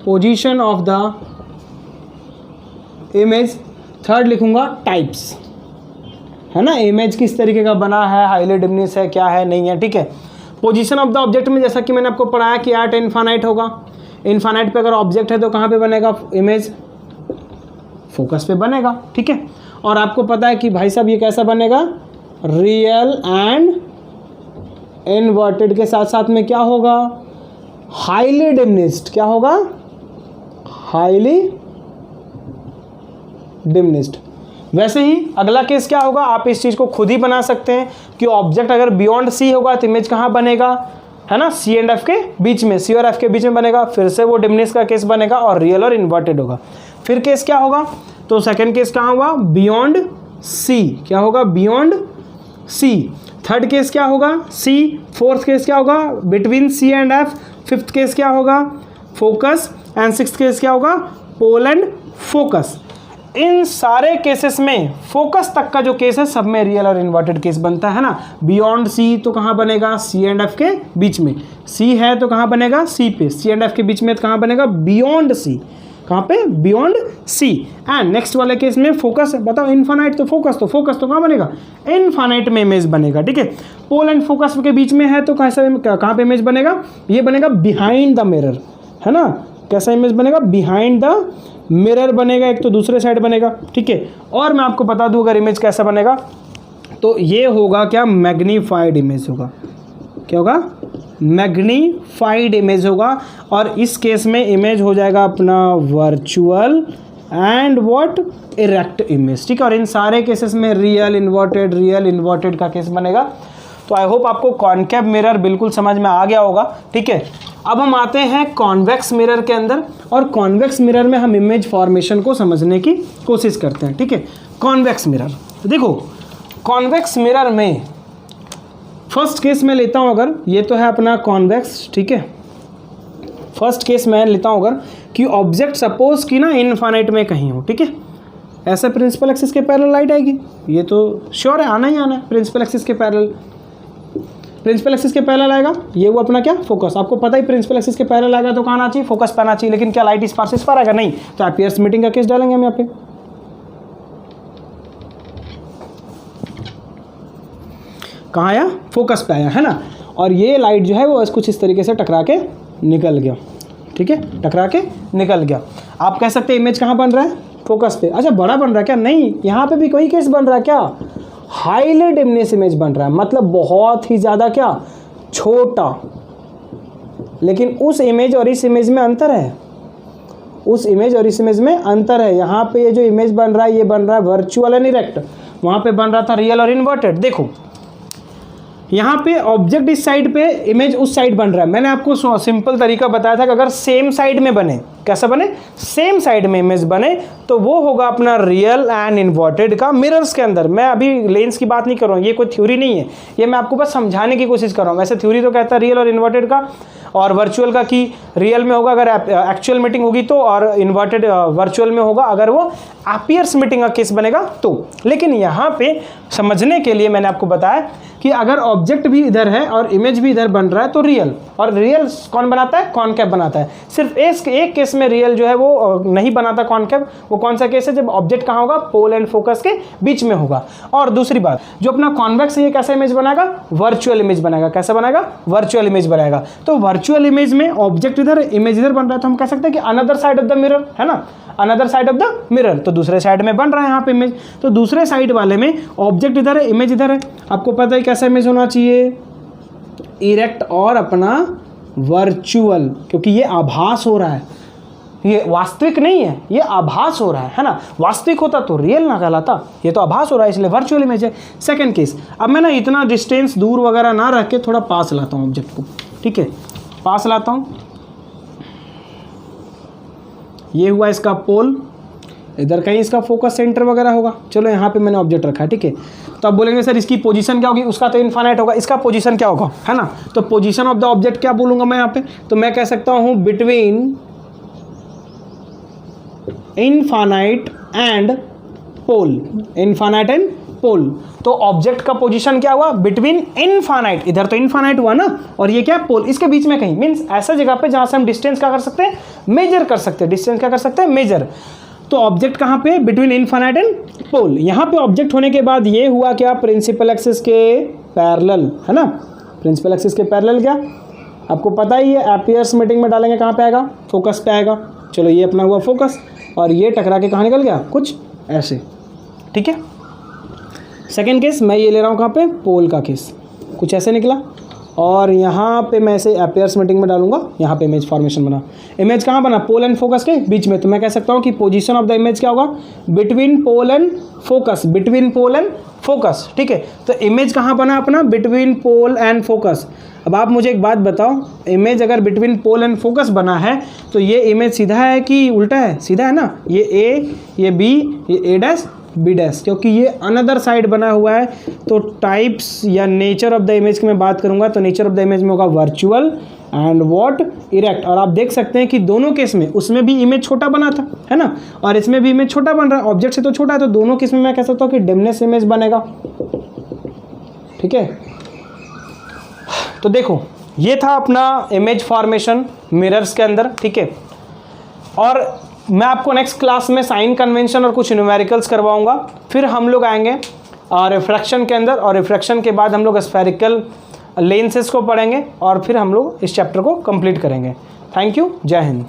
position of the image, third लिखूंगा टाइप्स, है ना, इमेज किस तरीके का बना है, हाईली डिमिनिश है, क्या है, नहीं है, ठीक है। पोजीशन ऑफ द ऑब्जेक्ट में जैसा कि मैंने आपको पढ़ाया कि एट इनफाइनाइट होगा, इनफाइनाइट पे अगर ऑब्जेक्ट है तो कहाँ पे बनेगा, इमेज फोकस पे बनेगा, ठीक है। और आपको पता है कि भाई साहब ये कैसा बनेगा, रियल एंड इन्वर्टेड के साथ साथ में क्या होगा, हाईली डिमिनिश्ड, क्या होगा, हाईली डिमिनिश्ड। वैसे ही अगला केस क्या होगा, आप इस चीज़ को खुद ही बना सकते हैं कि ऑब्जेक्ट अगर बियॉन्ड सी होगा तो इमेज कहाँ बनेगा, है ना, सी एंड एफ के बीच में, सी और एफ के बीच में बनेगा, फिर से वो डिमिनिश का केस बनेगा और रियल और इन्वर्टेड होगा। फिर केस क्या होगा, तो सेकेंड केस कहाँ होगा, बियॉन्ड सी, क्या होगा, बियॉन्ड सी। थर्ड केस क्या होगा, सी। फोर्थ केस क्या होगा, between C and F. Fifth case क्या होगा, फोकस। एंड सिक्स्थ केस क्या होगा, पोल एंड फोकस। इन सारे केसेस में फोकस तक का जो केस है सब में रियल और इन्वर्टेड केस बनता है ना। बियॉन्ड सी तो कहाँ बनेगा, सी एंड एफ के बीच में, सी है तो कहाँ बनेगा, सी पे, सी एंड एफ के बीच में तो कहाँ बनेगा, बियॉन्ड सी, कहाँ पे, बियॉन्ड सी। एंड नेक्स्ट वाले केस में फोकस, बताओ इनफाइनाइट तो फोकस तो कहाँ बनेगा, इनफाइनाइट में इमेज बनेगा, ठीक है। पोल एंड फोकस के बीच में है तो कहाँ पे इमेज बनेगा, ये बनेगा बिहाइंड द मिरर, है ना। कैसा इमेज बनेगा, बिहाइंड द मिरर बनेगा, एक तो दूसरे साइड बनेगा, ठीक है। और मैं आपको बता दूं अगर इमेज कैसा बनेगा तो ये होगा क्या, मैग्नीफाइड इमेज होगा। क्या होगा, मैग्नीफाइड इमेज होगा। और इस केस में इमेज हो जाएगा अपना virtual and what, erect image, ठीक है। और इन सारे केसेस में रियल इन्वर्टेड का केस बनेगा। तो आई होप आपको कॉनकेव मिरर बिल्कुल समझ में आ गया होगा, ठीक है। अब हम आते हैं कॉन्वेक्स मिरर के अंदर, और कॉन्वेक्स मिरर में हम इमेज फॉर्मेशन को समझने की कोशिश करते हैं, ठीक है। कॉन्वेक्स मिरर, देखो कॉन्वेक्स मिरर में फर्स्ट केस मैं लेता हूं, अगर ये तो है अपना कॉन्वेक्स, ठीक है। फर्स्ट केस मैं लेता हूं अगर कि ऑब्जेक्ट सपोज कि ना इनफाइनाइट में कहीं हो, ठीक है। ऐसे प्रिंसिपल एक्सिस के पैरेलल लाइट आएगी, ये तो श्योर है, आना ही आना है। प्रिंसिपल एक्सिस के पैरेलल आएगा, ये वो अपना क्या, फोकस। आपको पता ही प्रिंसिपल एक्सिस के पैरेलल आएगा तो कहाँ आना चाहिए, फोकस पे आना चाहिए। लेकिन क्या लाइट इस पार से इस पार आएगा, नहीं। तो एपियर्स मीटिंग का केस डालेंगे हम यहाँ पे। कहाँ आया, फोकस पे आया, है ना। और ये लाइट जो है वो कुछ इस तरीके से टकरा के निकल गया, ठीक है, टकरा के निकल गया। आप कह सकते हैं इमेज कहाँ बन रहा है, फोकस पे। अच्छा, बड़ा बन रहा है क्या, नहीं, यहाँ पे भी कोई केस बन रहा है क्या, हाईली डिमनेस इमेज बन रहा है, मतलब बहुत ही ज़्यादा क्या, छोटा। लेकिन उस इमेज और इस इमेज में अंतर है, उस इमेज और इस इमेज में अंतर है। यहाँ पे ये जो इमेज बन रहा है ये बन रहा है वर्चुअल एंड इरेक्ट, वहाँ पे बन रहा था रियल और इन्वर्टेड। देखो यहाँ पे ऑब्जेक्ट इस साइड पे, इमेज उस साइड बन रहा है। मैंने आपको सिंपल तरीका बताया था कि अगर सेम साइड में बने, कैसा बने, सेम साइड में इमेज बने तो वो होगा अपना रियल एंड इन्वर्टेड का मिरर्स के अंदर। मैं अभी लेंस की बात नहीं कर रहा हूँ, ये कोई थ्योरी नहीं है, ये मैं आपको बस समझाने की कोशिश कर रहा हूँ। वैसे थ्योरी तो कहता है रियल और इन्वर्टेड का, और वर्चुअल का कि रियल में होगा अगर एक्चुअल मीटिंग होगी तो, और इन्वर्टेड वर्चुअल में होगा अगर वो एपियर्स मीटिंग का केस बनेगा तो। लेकिन यहाँ पे समझने के लिए मैंने आपको बताया कि अगर ऑब्जेक्ट भी इधर है और इमेज भी इधर बन रहा है तो रियल, और रियल कौन बनाता है, कॉनकेव बनाता है। सिर्फ एक केस में रियल जो है वो नहीं बनाता कॉनकेव, वो कौन सा केस है, जब ऑब्जेक्ट कहाँ होगा, पोल एंड फोकस के बीच में होगा। और दूसरी बात, जो अपना कॉन्वेक्स है ये कैसा इमेज बनाएगा, वर्चुअल इमेज बनाएगा। कैसा बनाएगा, वर्चुअल इमेज बनाएगा। तो वर्चुअल इमेज में ऑब्जेक्ट इधर, इमेज इधर बन रहा है, तो हम कह सकते हैं कि another side of the mirror, है ना, another side of the mirror. तो दूसरे साइड में बन रहा है यहाँ पे इमेज, तो दूसरे साइड वाले में ऑब्जेक्ट इधर है, इमेज इधर है। आपको पता है कैसा इमेज होना चाहिए, इरेक्ट और अपना वर्चुअल, क्योंकि ये आभास हो रहा है, ये वास्तविक नहीं है, ये आभास हो रहा है ना। वास्तविक होता तो रियल ना कहलाता, ये तो आभास हो रहा है इसलिए वर्चुअल इमेज है। सेकंड केस, अब मैं ना इतना डिस्टेंस दूर वगैरह ना रख के थोड़ा पास लाता हूँ ऑब्जेक्ट को, ठीक है, पास लाता हूँ। ये हुआ इसका पोल, इधर कहीं इसका फोकस सेंटर वगैरह होगा। चलो यहाँ पे मैंने ऑब्जेक्ट रखा है, ठीक है। तो अब बोलेंगे सर इसकी पोजीशन क्या होगी, उसका तो इनफाइनाइट होगा, इसका पोजीशन क्या होगा, है ना। तो पोजीशन ऑफ द ऑब्जेक्ट क्या बोलूँगा मैं यहाँ पे, तो मैं कह सकता हूँ between infinite and pole, infinite and pole. तो ऑब्जेक्ट का पोजीशन क्या हुआ, बिटवीन इनफाइनाइट, इधर तो इनफाइनाइट हुआ ना, और ये क्या, पोल, इसके बीच में कहीं, मीन्स ऐसा जगह पे जहां से हम डिस्टेंस क्या कर सकते हैं, मेजर कर सकते हैं। डिस्टेंस क्या कर सकते हैं, मेजर। तो ऑब्जेक्ट कहाँ पे, बिटवीन इनफाइनाइट एंड पोल। यहाँ पे ऑब्जेक्ट होने के बाद ये हुआ क्या, प्रिंसिपल एक्सिस के पैरेलल, है ना। प्रिंसिपल एक्सिस के पैरेलल क्या, आपको पता ही है, एपियर्स मीटिंग में डालेंगे कहाँ पे आएगा, फोकस पे आएगा। चलो ये अपना हुआ फोकस, और ये टकरा के कहाँ निकल गया, कुछ ऐसे, ठीक है। सेकेंड केस मैं ये ले रहा हूँ कहाँ पे, पोल का केस, कुछ ऐसे निकला। और यहाँ पे मैं इसे एपियर्स मीटिंग में डालूंगा, यहाँ पे इमेज फॉर्मेशन बना। इमेज कहाँ बना, पोल एंड फोकस के बीच में। तो मैं कह सकता हूँ कि पोजीशन ऑफ द इमेज क्या होगा, between pole and focus, between pole and focus, ठीक है। तो इमेज कहाँ बना अपना, बिटवीन पोल एंड फोकस। अब आप मुझे एक बात बताओ, इमेज अगर बिटवीन पोल एंड फोकस बना है तो ये इमेज सीधा है कि उल्टा है, सीधा है ना। ये ए, ये बी, ये ए डैश, बी डैश, क्योंकि ये अनदर साइड बना हुआ है। तो टाइप्स या नेचर ऑफ द इमेज की मैं बात करूंगा तो नेचर ऑफ द इमेज में होगा वर्चुअल एंड व्हाट, इरेक्ट। और आप देख सकते हैं कि दोनों केस में, उसमें भी इमेज छोटा बना था, है ना, और इसमें भी इमेज छोटा बन रहा है, ऑब्जेक्ट से तो छोटा है। तो दोनों केस में मैं कह सकता हूँ कि डिमनेस इमेज बनेगा, ठीक है। तो देखो ये था अपना इमेज फॉर्मेशन मिरर्स के अंदर, ठीक है। और मैं आपको नेक्स्ट क्लास में साइन कन्वेंशन और कुछ न्यूमेरिकल्स करवाऊंगा। फिर हम लोग आएंगे रिफ्रैक्शन के अंदर, और रिफ्रैक्शन के बाद हम लोग स्फेरिकल लेंसेज को पढ़ेंगे और फिर हम लोग इस चैप्टर को कंप्लीट करेंगे। थैंक यू, जय हिंद।